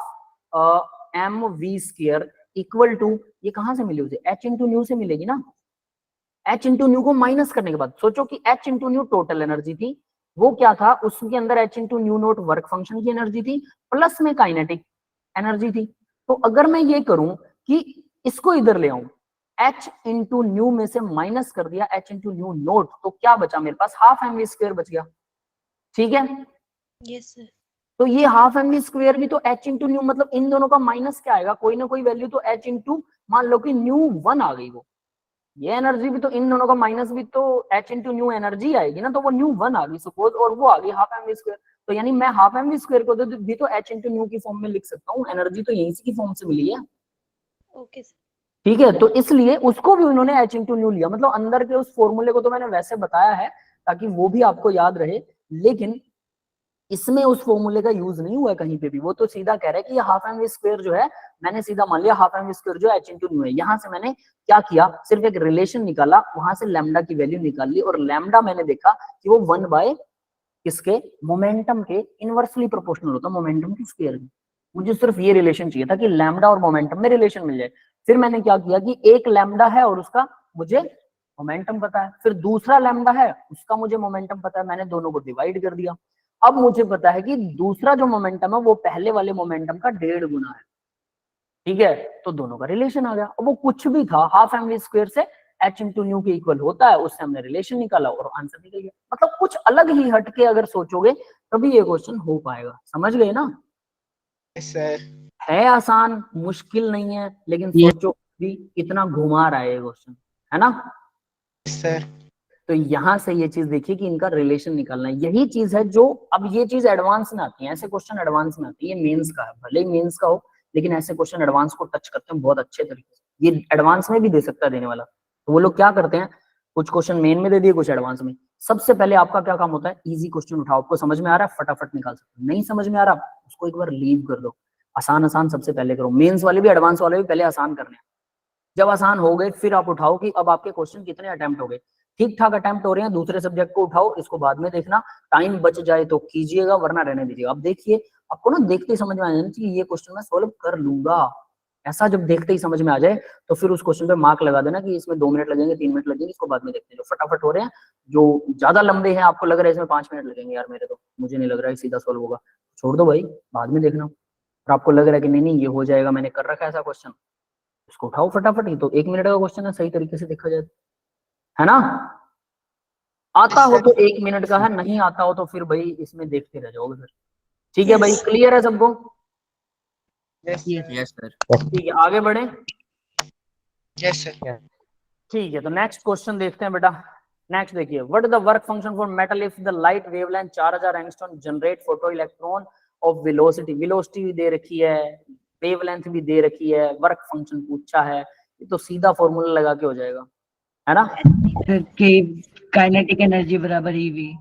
mv square equal to, ये कहां से मिली उसे, h इंटू न्यू से मिलेगी ना। h इंटू न्यू को माइनस करने के बाद सोचो कि h into new total energy थी, वो क्या था, उसके अंदर h into nu note work function की एनर्जी थी प्लस में काइनेटिक एनर्जी थी। तो अगर मैं ये करूं कि इसको इधर ले आऊं, h इंटू न्यू में से माइनस कर दिया h इंटू न्यू नोट, तो क्या बचा मेरे पास, हाफ mv स्क्वायर बच गया। ठीक है, यस सर। तो ये हाफ mv स्क्वायर भी तो h इंटू न्यू, मतलब इन दोनों का माइनस क्या आएगा, कोई ना कोई वैल्यू तो h इंटू, मान लो कि न्यू 1 आ गई, वो ये एनर्जी भी तो इन दोनों का माइनस भी तो h इंटू न्यू एनर्जी आएगी ना, तो वो न्यू 1 आ गई सपोज, और वो आ गई हाफ mv स्क्वायर। तो यानी मैं हाफ mv स्क्वायर को भी तो h इंटू न्यू की फॉर्म में लिख सकता हूँ, एनर्जी तो यहीं से की फॉर्म से मिली है। Okay sir. ठीक है, तो इसलिए उसको भी उन्होंने h इंटू न्यू लिया, मतलब अंदर के उस फॉर्मूले को तो मैंने वैसे बताया है ताकि वो भी आपको याद रहे, लेकिन इसमें उस फॉर्मूले का यूज नहीं हुआ है कहीं पे भी, वो तो सीधा कह रहा है कि ये हाफ एम वी स्क्वायर जो है, मैंने सीधा मान लिया हाफ एम वी स्क्वायर जो एच इंटू न्यू है। यहाँ से मैंने क्या किया, सिर्फ एक रिलेशन निकाला, वहां से लैम्डा की वैल्यू निकाल ली, और लैम्डा मैंने देखा कि वो 1 बाय किसके, मोमेंटम के इनवर्सली प्रोपोर्शनल होता है, मोमेंटम के स्क्वायर में। मुझे सिर्फ ये रिलेशन चाहिए था कि लैम्डा और मोमेंटम में रिलेशन मिल जाए। फिर मैंने क्या किया कि एक लैम्डा है और उसका मुझे मोमेंटम पता है, फिर दूसरा लैम्डा है उसका मुझे मोमेंटम पता है, मैंने दोनों को डिवाइड कर दिया। अब मुझे पता है कि दूसरा जो मोमेंटम है वो पहले वाले मोमेंटम का 1.5 गुना है, ठीक है, तो दोनों का रिलेशन आ गया। अब वो कुछ भी था, हाफ एम वी स्क्वायर से एच इंटू न्यू के इक्वल होता है, उससे हमने रिलेशन निकाला और आंसर निकल गया। मतलब कुछ अलग ही हटके अगर सोचोगे तभी ये क्वेश्चन हो पाएगा, समझ गए ना? सर है आसान, मुश्किल नहीं है, लेकिन Yes. सोचो भी इतना घुमा रहा है ये क्वेश्चन, है ना? सर तो यहां से ये चीज देखिए कि इनका रिलेशन निकालना है, यही चीज है जो, अब ये चीज एडवांस में आती है, ऐसे क्वेश्चन एडवांस में आती है। ये मेंस का है, भले ही मेंस का हो, लेकिन ऐसे क्वेश्चन एडवांस को टच करते हैं बहुत अच्छे तरीके से। ये एडवांस में भी दे सकता है देने वाला। तो वो लोग क्या करते हैं, कुछ क्वेश्चन मेन में दे दिए, कुछ एडवांस में। सबसे पहले आपका क्या काम होता है, इजी क्वेश्चन उठाओ, आपको समझ में आ रहा है फटाफट निकाल सकते हो, नहीं समझ में आ रहा उसको एक बार लीव कर दो, आसान आसान सबसे पहले करो। मेंस वाले भी एडवांस वाले भी पहले आसान करने हैं, जब आसान हो गए फिर आप उठाओ कि अब आपके क्वेश्चन कितने अटेम्प्ट हो गए, ठीक ठाक अटेम्प्ट हो रहे हैं, दूसरे सब्जेक्ट को उठाओ, इसको बाद में देखना, टाइम बच जाए तो कीजिएगा वरना रहने दीजिएगा। अब देखिए आपको ना देखते ही समझ में आ जाना चाहिए ये क्वेश्चन मैं सोल्व कर लूंगा, ऐसा जब देखते ही समझ में आ जाए तो फिर उस क्वेश्चन पे मार्क लगा देना कि इसमें 2 मिनट लगेंगे, 3 मिनट लगेंगे, इसको बाद में देखते हैं। जो फटाफट हो रहे हैं, जो ज्यादा लंबे हैं, आपको लग रहा है इसमें 5 मिनट लगेंगे, यार मेरे तो मुझे नहीं लग रहा है सीधा सोल्व होगा, छोड़ दो भाई, बाद में देखना। और आपको लग रहा है कि नहीं नहीं ये हो जाएगा, मैंने कर रखा है ऐसा क्वेश्चन, इसको उठाओ फटाफट, ही तो 1 मिनट का क्वेश्चन है सही तरीके से देखा जाए, है ना? आता हो तो 1 मिनट का है, नहीं आता हो तो फिर भाई इसमें देखते रह जाओगे फिर। ठीक है भाई, क्लियर है सबको? Yes, sir. ठीक है, आगे बढ़े। यस सर ठीक है, तो नेक्स्ट क्वेश्चन देखते हैं बेटा। नेक्स्ट देखिए, what is the work function for metal if the light wavelength 4000 angstrom generate photo electron of velocity. Velocity भी दे रखी है, वेवलेंथ भी दे रखी है, वर्क फंक्शन पूछा है, ये तो सीधा फॉर्मूला लगा के हो जाएगा, है ना? कि काइनेटिक एनर्जी बराबर ईवी।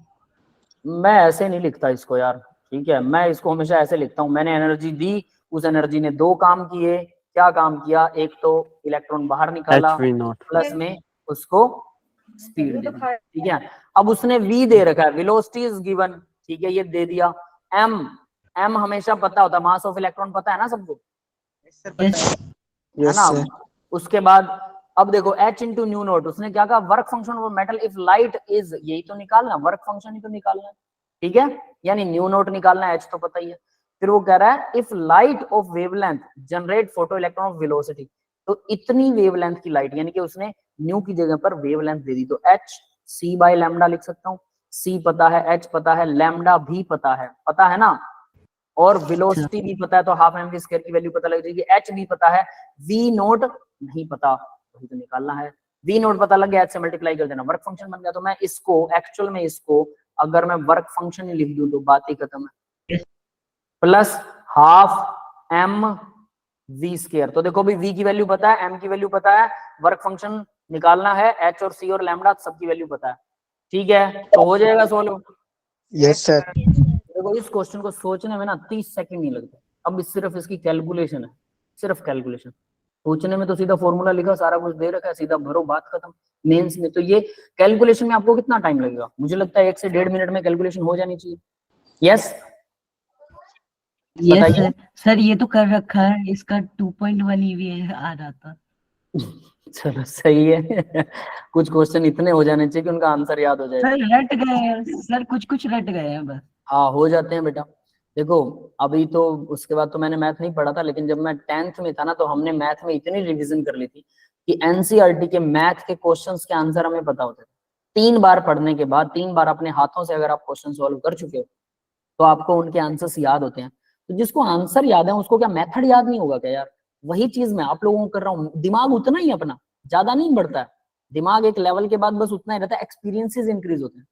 मैं ऐसे नहीं लिखता इसको यार, ठीक है, मैं इसको हमेशा ऐसे लिखता हूँ, मैंने एनर्जी दी, उस एनर्जी ने 2 काम किए। क्या काम किया, एक तो इलेक्ट्रॉन बाहर निकाला, HV0 प्लस में उसको स्पीड दे दी, ठीक है। अब उसने v दे रखा है, वेलोसिटी इज गिवन, ठीक है, ये दे दिया। m हमेशा पता होता है, मास ऑफ इलेक्ट्रॉन पता है ना सबको, है ना? उसके बाद अब देखो h इंटू न्यू नोट, उसने क्या कहा, work function of metal if light is, यही तो निकालना, वर्क फंक्शन ही तो निकालना, ठीक है, यानी न्यू नोट निकालना है, h तो पता ही है। फिर वो कह रहा है if light of wavelength generate photo electron of velocity, तो इतनी वेवलेंथ की लाइट, यानी कि उसने न्यू की जगह पर वेवलेंथ दे दी, तो h c बाय लैम्डा लिख सकता हूँ। c पता है, h पता है, लैम्डा भी पता है ना, और वेलोसिटी भी पता है, तो हाफ एम वी स्क्वायर की वैल्यू पता लग जाएगी। h भी पता है, v नोट नहीं पता, वही तो निकालना है। v नोट पता लग गया, h से मल्टीप्लाई कर देना, वर्क फंक्शन बन गया। तो मैं इसको एक्चुअल में, इसको अगर मैं वर्क फंक्शन ही लिख दूं तो बात ही खत्म है, plus half M V square. तो देखो भी v की वैल्यू पता है, m की वैल्यू पता है, वर्क फंक्शन निकालना है, h और c और लैम्डा सबकी वैल्यू पता है, ठीक है, तो हो जाएगा सोल्व। Yes sir. देखो इस क्वेश्चन को सोचने में ना 30 सेकंड नहीं लगते, अब सिर्फ इसकी कैलकुलेशन है, सिर्फ कैलकुलेशन। सोचने में तो सीधा फॉर्मूला लिखा, सारा कुछ दे रखा है, सीधा भरो, बात खत्म। मेंस में तो ये कैलकुलेशन में आपको कितना टाइम लगेगा, मुझे लगता है 1 से 1.5 मिनट में कैलकुलेशन हो जानी चाहिए। Yes yes sir. सर ये तो कर रखा है, इसका 2.1 ईवी आ रहा था। चलो सही है। कुछ क्वेश्चन इतने हो जाने चाहिए कि उनका आंसर याद हो जाए। सर रट गए हैं सर, कुछ रट गए हैं बस। हाँ हो जाते हैं बेटा। देखो अभी तो उसके बाद तो मैंने मैथ नहीं पढ़ा था, लेकिन जब मैं 10th में था ना, तो हमने मैथ में इतनी रिवीजन कर ली थी कि एनसीईआरटी के मैथ के क्वेश्चंस के आंसर हमें पता होते थे। 3 बार पढ़ने के बाद, 3 बार अपने हाथों से अगर आप क्वेश्चन सॉल्व कर चुके हो तो आपको उनके आंसर्स याद होते हैं। तो जिसको आंसर याद है उसको क्या मेथड याद नहीं होगा क्या यार? वही चीज मैं आप लोगों को कर रहा हूँ, दिमाग उतना ही अपना ज्यादा नहीं बढ़ता है, दिमाग एक लेवल के बाद बस उतना ही रहता है, एक्सपीरियंसेस इंक्रीज होते हैं।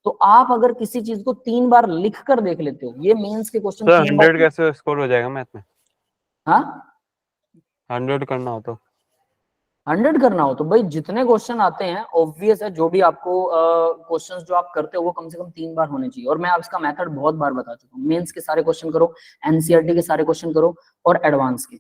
तो आप अगर किसी चीज को 3 बार लिख कर देख लेते हो, ये मेंस के क्वेश्चन तो 100 कैसे स्कोर हो जाएगा मैथ में? हाँ 100 करना हो तो 100 करना हो तो भाई जितने क्वेश्चन आते हैं ऑब्वियस है, जो भी आपको क्वेश्चंस जो आप करते हो वो कम से कम 3 बार होने चाहिए। और मैं आपका मेथड बहुत बार बता चुका हूँ। मेंस के सारे क्वेश्चन करो, एनसीईआरटी के सारे क्वेश्चन करो, और एडवांस के,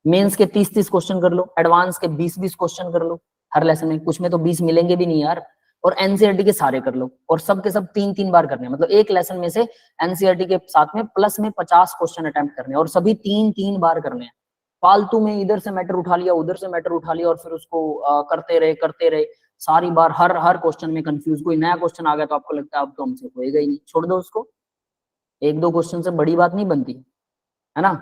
मेंस के 30-30 क्वेश्चन कर लो, एडवांस के 20-20 क्वेश्चन कर लो हर लेसन में। कुछ में तो 20 मिलेंगे भी नहीं यार। और एनसीईआरटी के सारे कर लो, और सब के सब 3-3 बार करने हैं। मतलब एक लेसन में से एनसीईआरटी के साथ में प्लस में 50 क्वेश्चन अटेम्प्ट करने हैं, और सभी 3-3 बार करने हैं। फालतू में इधर से मैटर उठा लिया, उधर से मैटर उठा लिया, और फिर उसको करते रहे सारी बार। हर क्वेश्चन में कंफ्यूज। कोई नया क्वेश्चन आ गया तो आपको लगता है अब तो हमसे होएगा ही नहीं, छोड़ दो उसको। 1-2 क्वेश्चन से बड़ी बात नहीं बनती है ना।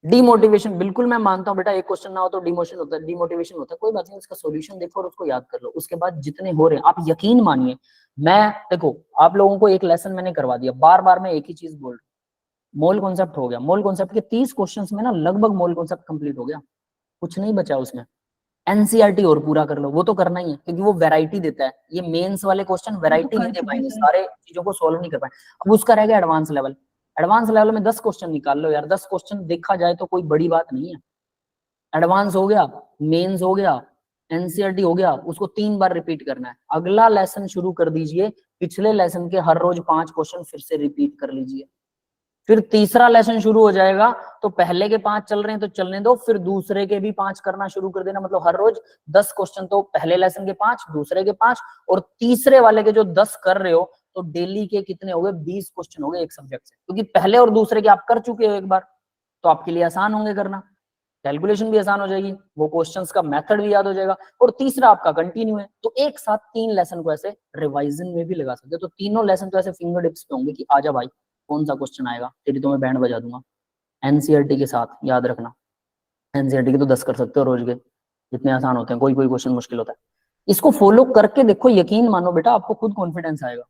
डिमोटिवेशन, बिल्कुल मैं मानता हूँ बेटा, एक क्वेश्चन ना हो तो डिमोशन होता है, डिमोटिवेशन होता है। कोई बात नहीं, उसका सॉल्यूशन देखो और उसको याद कर लो। उसके बाद जितने हो रहे हैं, आप यकीन मानिए, मैं देखो आप लोगों को एक लेसन मैंने करवा दिया, बार बार मैं एक ही चीज बोल रहा हूँ। मोल कॉन्सेप्ट हो गया, मोल कॉन्सेप्ट के 30 क्वेश्चंस में ना लगभग मोल कॉन्सेप्ट कंप्लीट हो गया, कुछ नहीं बचा उसमें। एनसीईआरटी और पूरा कर लो, वो तो करना ही है क्योंकि वो वैरायटी देता है। ये मेंस वाले क्वेश्चन वैरायटी नहीं दे पाएंगे, सारे चीजों को सोल्व नहीं कर पाएंगे। अब उसका रह गया एडवांस लेवल। एडवांस लेवल में 10 क्वेश्चन निकाल लो यार। 10 क्वेश्चन देखा जाए तो कोई बड़ी बात नहीं है। एडवांस हो गया, मेंस हो गया, एनसीईआरटी हो गया, उसको 3 बार रिपीट करना है। अगला लेसन शुरू कर दीजिए, पिछले लेसन के हर रोज 5 क्वेश्चन फिर से रिपीट कर लीजिए। फिर तीसरा लेसन शुरू हो जाएगा तो पहले के 5 चल रहे हैं तो चलने दो, फिर दूसरे के भी 5 करना शुरू कर देना। मतलब हर रोज 10 क्वेश्चन, तो पहले लेसन के 5, दूसरे के 5, और तीसरे वाले के जो 10 कर रहे हो तो डेली के कितने हो गए, 20 क्वेश्चन हो गए एक सब्जेक्ट से। क्योंकि पहले और दूसरे के आप कर चुके हो एक बार, तो आपके लिए आसान होंगे करना, कैलकुलेशन भी आसान हो जाएगी, वो क्वेश्चंस का मेथड भी याद हो जाएगा, और तीसरा आपका कंटिन्यू है। तो एक साथ 3 लेसन को ऐसे रिवाइजन में भी लगा सकते हो। तो तीनों लेसन तो ऐसे फिंगर टिप्स पे होंगे कि आजा भाई कौन सा क्वेश्चन आएगा, तेरी तो मैं बैंड बजा दूंगा। एनसीईआरटी के साथ याद रखना, एनसीईआरटी के तो 10 कर सकते हो रोज के, इतने आसान होते हैं, कोई कोई क्वेश्चन मुश्किल होता है। इसको फॉलो करके देखो, यकीन मानो बेटा आपको खुद कॉन्फिडेंस आएगा।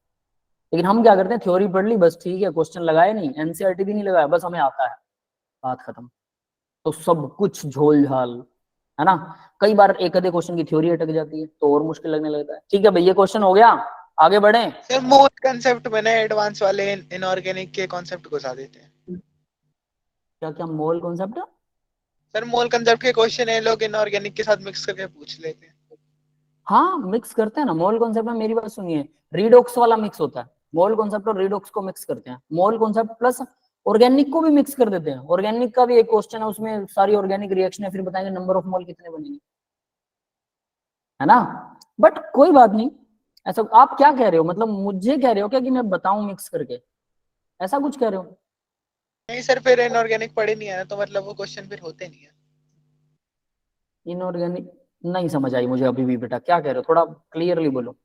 लेकिन हम क्या करते हैं, थ्योरी पढ़ ली बस, ठीक है, क्वेश्चन लगाए नहीं, एनसीईआरटी भी नहीं लगाया, बस हमें आता है, बात खत्म। तो सब कुछ झोल झाल है ना। कई बार एक आधे क्वेश्चन की थ्योरी अटक जाती है तो और मुश्किल लगने लगता है। ठीक है भाई, ये क्वेश्चन हो गया, आगे बढ़े। सर मोल कंसेप्ट में ना एडवांस वाले इनऑर्गेनिक के कॉन्सेप्ट घुसा देते हैं। क्या क्या मोल कॉन्सेप्ट? सर मोल कंसेप्ट के क्वेश्चन है लोग इनऑर्गेनिक के साथ मिक्स करके पूछ लेते हैं। हाँ मिक्स करते हैं ना मोल कॉन्सेप्ट में। मेरी बात सुनिए, रिडॉक्स वाला मिक्स होता है, मोल कॉन्सेप्ट और रिडॉक्स को मिक्स करते हैं। मोल कॉन्सेप्ट प्लस ऑर्गेनिक को भी मिक्स कर देते हैं। ऑर्गेनिक का भी एक क्वेश्चन है, उसमें सारी ऑर्गेनिक रिएक्शन है, फिर बताएंगे नंबर ऑफ मोल कितने बनेंगे, है ना। बट कोई बात नहीं, ऐसा आप क्या कह रहे हो, मतलब मुझे कह रहे हो क्या कि मैं बताऊं मिक्स करके, ऐसा कुछ कह रहे हो? नहीं सर, फिर इनऑर्गेनिक पढ़े नहीं है ना, तो मतलब वो क्वेश्चन फिर होते नहीं है। इनऑर्गेनिक नहीं समझ आई मुझे अभी भी बेटा, क्या कह रहे हो, थोड़ा क्लियरली बोलो।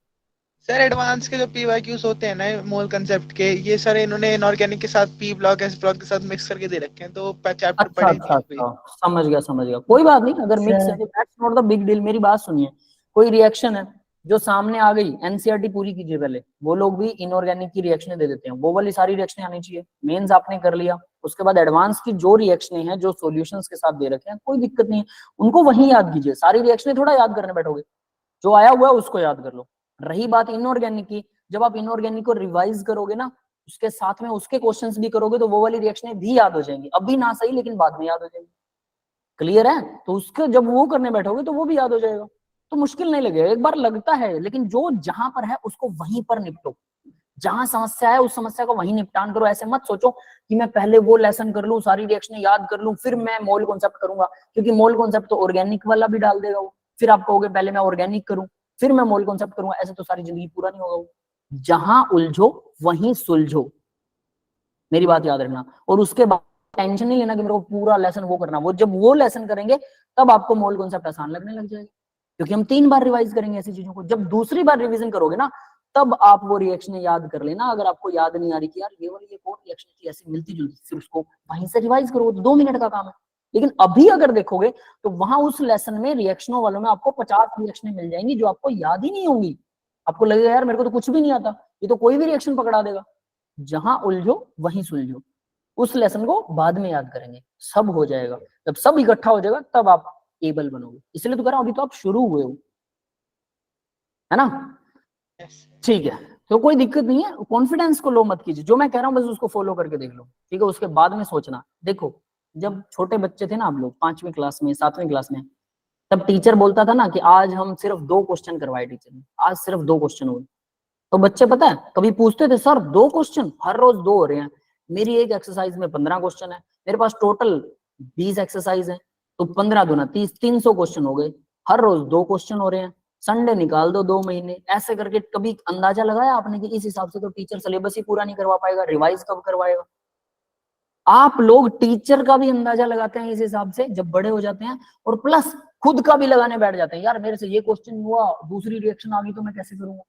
सर एडवांस के जो पीवाईक्यूज होते हैं ना मोल कंसेप्ट के, ये सर इन्होंने इनऑर्गेनिक के साथ पी ब्लॉक एस ब्लॉक के साथ मिक्स करके दे रखे हैं, तो चैप्टर अच्छा पढ़े अच्छा नहीं है। अच्छा, समझ गया समझ गया, कोई बात नहीं, अगर मिक्स है तो that's not the big deal. मेरी बात सुनिए, कोई रिएक्शन है जो सामने आ गई, एनसीईआरटी पूरी कीजिए पहले। वो लोग भी इनऑर्गेनिक की रिएक्शनें दे देते हैं, वो वाली सारी रिएक्शनें आनी चाहिए। मेंस आपने कर लिया, उसके बाद एडवांस की जो रिएक्शनें हैं जो सॉल्यूशंस के साथ दे रखे हैं, कोई दिक्कत नहीं है, उनको वहीं याद कीजिए। सारी रिएक्शनें थोड़ा याद करने बैठोगे, जो आया हुआ है उसको याद कर लो। रही बात इनऑर्गेनिक की, जब आप इनऑर्गेनिक को रिवाइज करोगे ना, उसके साथ में उसके क्वेश्चंस भी करोगे, तो वो वाली रिएक्शनें भी याद हो जाएंगी। अभी ना सही लेकिन बाद में याद हो जाएंगी। क्लियर है? तो उसके जब वो करने बैठोगे तो वो भी याद हो जाएगा, तो मुश्किल नहीं लगेगा। एक बार लगता है, लेकिन जो जहां पर है उसको वहीं पर निपटो। जहां समस्या है उस समस्या को वहीं निपटान करो। ऐसे मत सोचो कि मैं पहले वो लेसन कर लूं, सारी रिएक्शनें याद कर लूं, फिर मैं मोल कॉन्सेप्ट करूंगा, क्योंकि मोल कॉन्सेप्ट तो ऑर्गेनिक वाला भी डाल देगा वो। फिर आप कहोगे पहले मैं ऑर्गेनिक करूं फिर मैं मोल कॉन्सेप्ट करूंगा, ऐसे तो सारी जिंदगी पूरा नहीं होगा वो। जहां उलझो वहीं सुलझो, मेरी बात याद रखना। और उसके बाद टेंशन नहीं लेना कि मेरे को पूरा लेसन वो करना। वो जब वो लेसन करेंगे तब आपको मोल कॉन्सेप्ट आसान लगने लग जाएगा, क्योंकि हम 3 बार रिवाइज करेंगे ऐसी चीजों को। जब दूसरी बार रिवीजन करोगे ना, तब आप वो रिएक्शन याद कर लेना। अगर आपको याद नहीं आ रही कि यार ये वाली एक और रिएक्शन थी ऐसी मिलती जुलती, फिर उसको वहीं से रिवाइज करो, तो 2 मिनट का काम है। लेकिन अभी अगर देखोगे तो वहां उस लेसन में रिएक्शनों वालों में आपको 50 रिएक्शनें मिल जाएंगी जो आपको याद ही नहीं होंगी। आपको लगेगा यार मेरे को तो कुछ भी नहीं आता, ये तो कोई भी रिएक्शन पकड़ा देगा। जहां उलझो वहीं सुलझो। उस लेसन को बाद में याद करेंगे, सब हो जाएगा। जब सब इकट्ठा हो जाएगा तब आप एबल बनोगे। इसलिए तो कह रहा हूं, अभी तो आप शुरू हुए हो, है ना। ठीक है, तो कोई दिक्कत नहीं है, कॉन्फिडेंस को लो मत कीजिए। जो मैं कह रहा हूं बस उसको फॉलो करके देख लो, ठीक है। उसके बाद में सोचना। देखो, जब छोटे बच्चे थे ना आप लोग, 5वीं क्लास में 7वीं क्लास में, तब टीचर बोलता था ना कि आज हम सिर्फ 2 क्वेश्चन करवाए टीचर ने, आज सिर्फ 2 क्वेश्चन हुए, तो बच्चे पता है कभी पूछते थे सर 2 क्वेश्चन, हर रोज 2 हो रहे हैं, मेरी एक एक्सरसाइज में 15 क्वेश्चन है, मेरे पास टोटल 20 एक्सरसाइज है, तो 15 दूना 30, 300 क्वेश्चन हो गए, हर रोज 2 क्वेश्चन हो रहे हैं, संडे निकाल दो 2 महीने, ऐसे करके कभी अंदाजा लगाया आपने कि इस हिसाब से तो टीचर सिलेबस ही पूरा नहीं करवा पाएगा, रिवाइज कब करवाएगा? आप लोग टीचर का भी अंदाजा लगाते हैं इस हिसाब से जब बड़े हो जाते हैं, और प्लस खुद का भी लगाने बैठ जाते हैं, यार मेरे से ये क्वेश्चन हुआ, दूसरी रिएक्शन आ गई तो मैं कैसे करूंगा,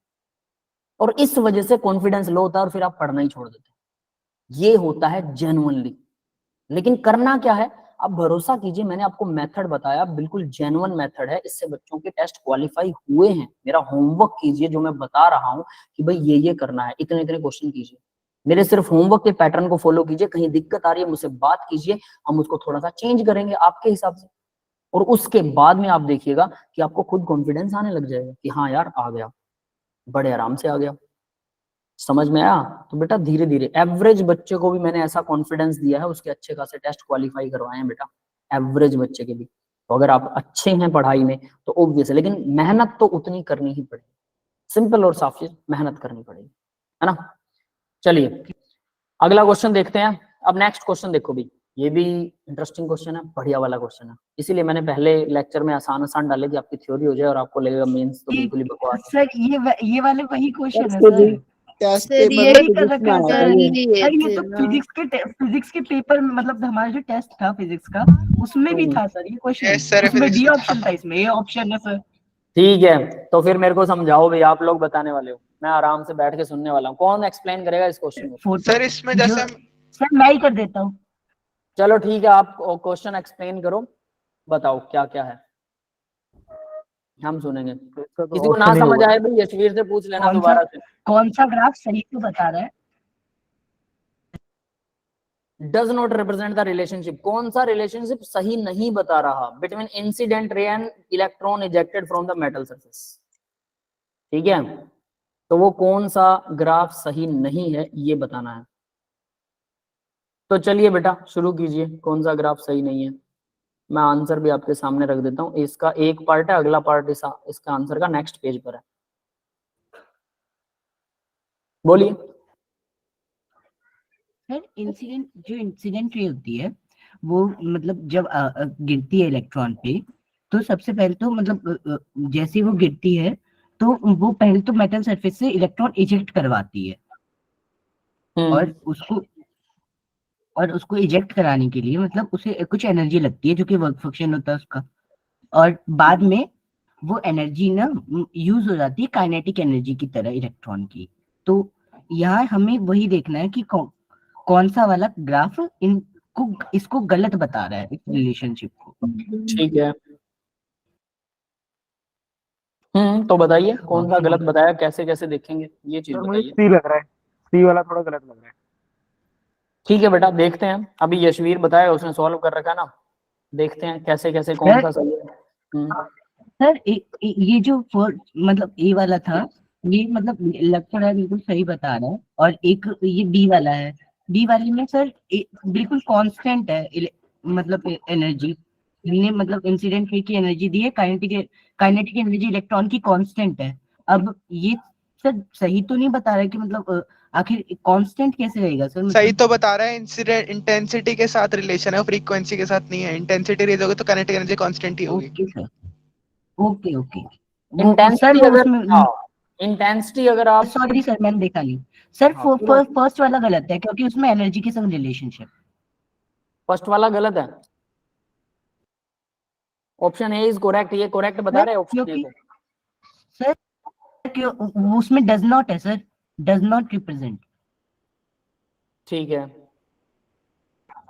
और इस वजह से कॉन्फिडेंस लो होता है और फिर आप पढ़ना ही छोड़ देते हैं। ये होता है जेन्युइनली। लेकिन करना क्या है, आप भरोसा कीजिए, मैंने आपको मेथड बताया, बिल्कुल जेन्युइन मेथड है, इससे बच्चों के टेस्ट क्वालिफाई हुए हैं। मेरा होमवर्क कीजिए जो मैं बता रहा हूं कि भाई ये करना है, इतने इतने क्वेश्चन कीजिए, मेरे सिर्फ होमवर्क के पैटर्न को फॉलो कीजिए, कहीं दिक्कत आ रही है मुझसे बात कीजिए, हम उसको थोड़ा सा चेंज करेंगे आपके हिसाब से, और उसके बाद में आप देखिएगा कि आपको खुद कॉन्फिडेंस आने लग जाएगा कि हाँ यार आ गया, बड़े आराम से आ गया। समझ में आया? तो बेटा धीरे धीरे, एवरेज बच्चे को भी मैंने ऐसा कॉन्फिडेंस दिया है, उसके अच्छे खासे टेस्ट क्वालिफाई करवाए हैं बेटा, एवरेज बच्चे के भी। तो अगर आप अच्छे हैं पढ़ाई में तो ऑब्वियस है, लेकिन मेहनत तो उतनी करनी ही पड़ेगी, सिंपल और साफ चीज, मेहनत करनी पड़ेगी, है ना। चलिए अगला क्वेश्चन देखते हैं। अब नेक्स्ट क्वेश्चन देखो भी, ये भी इंटरेस्टिंग क्वेश्चन है, बढ़िया वाला क्वेश्चन है, इसीलिए मैंने पहले लेक्चर में आसान आसान डाले कि आपकी थ्योरी हो जाए और आपको लगेगा मेंस तो बिल्कुल ही बकवास है। सर ये वाले वही क्वेश्चन है सर। सर यही कर रखा है कर सर। लिए अरे ये थे तो ना। फिजिक्स के पेपर में, मतलब हमारा जो टेस्ट था फिजिक्स का, उसमें भी था सर ये क्वेश्चन। Yes, sir, उसमें physics डी में था। ऑप्शन था, इसमें ए ऑप्शन है सर। ठीक है, तो फिर मेरे को समझाओ भाई, आप लोग बताने वाले हो, मैं आराम से बैठ के सुनने वाला हूँ। कौन एक्सप्लेन करेगा इस क्वेश्चन को? फोटो सर इसमें जैसे हम सर मैं ही कर देता हूँ। चलो ठीक है, आप क्वेश्चन एक्सप्लेन करो, बताओ क्या क्या है, हम सुनेंगे। इसका तो किसी को ना ऑप्शन ही समझ होगा। आए भाई यशवीर से पूछ लेना कौन सा दोबारा से। कौन सा ग्राफ सही तो बता रहा है? Does not represent the relationship, कौन सा रिलेशनशिप सही नहीं बता रहा between incident ray and electron ejected from the metal surface. ठीक है, तो वो कौन सा ग्राफ सही नहीं है ये बताना है। तो चलिए बेटा शुरू कीजिए, कौन सा ग्राफ सही नहीं है। मैं आंसर भी आपके सामने रख देता हूँ, इसका एक पार्ट है, अगला पार्ट इसका आंसर का नेक्स्ट पेज पर है। बोलिए। सर इंसिडेंट रे होती है वो, मतलब जब गिरती है इलेक्ट्रॉन पे, तो सबसे पहले तो मतलब जैसे वो गिरती है तो वो पहले तो मेटल सरफेस से इलेक्ट्रॉन इजेक्ट करवाती है, और उसको इजेक्ट कराने के लिए मतलब उसे कुछ एनर्जी लगती है जो कि वर्क फंक्शन होता है उसका, और बाद में वो एनर्जी ना यूज हो जाती है काइनेटिक एनर्जी की तरह इलेक्ट्रॉन की। तो यहाँ हमें वही देखना है कि कौन सा वाला ग्राफ इसको गलत बता रहा है, इस रिलेशनशिप को। ठीक है, तो बताइए कौन सा गलत बताया, कैसे कैसे देखेंगे ये चीज सर मुझे बताइए। सी लग रहा है, सी वाला थोड़ा गलत लग रहा है। ठीक है बेटा देखते हैं, अभी यशवीर बताया उसने सॉल्व कर रखा है ना, देखते हैं कैसे कैसे कौन सा सही है। सर ये जो मतलब ए वाला था, ये मतलब लग तो रहा है बिल्कुल सही बता रहा है, और एक ये बी वाला है, बी वाले में सर बिल्कुल कांस्टेंट है मतलब एनर्जी, हमने मतलब इंसिडेंट रे की एनर्जी दी है, काइनेटिक एनर्जी इलेक्ट्रॉन की कांस्टेंट है। अब ये सर सही तो नहीं बता रहा है कि मतलब आखिर कांस्टेंट कैसे रहेगा सर? सही तो बता रहा है, इंसिडेंट इंटेंसिटी के साथ रिलेशन है, फ्रीक्वेंसी के साथ नहीं है। इंटेंसिटी रेज होगी तो काइनेटिक एनर्जी कांस्टेंट ही होगी। Okay sir, okay okay. Intensity sir अगर उसमें इंटेंसिटी अगर आप, सॉरी सर मैंने देखा नहीं सर, फर्स्ट वाला गलत है क्योंकि उसमें एनर्जी के संग रिलेशनशिप। फर्स्ट वाला गलत है, ऑप्शन ए इज करेक्ट, ये करेक्ट बता रहे हैं ऑप्शन ए को। सर क्यों उसमें डज नॉट है सर, डज नॉट रिप्रेजेंट। ठीक है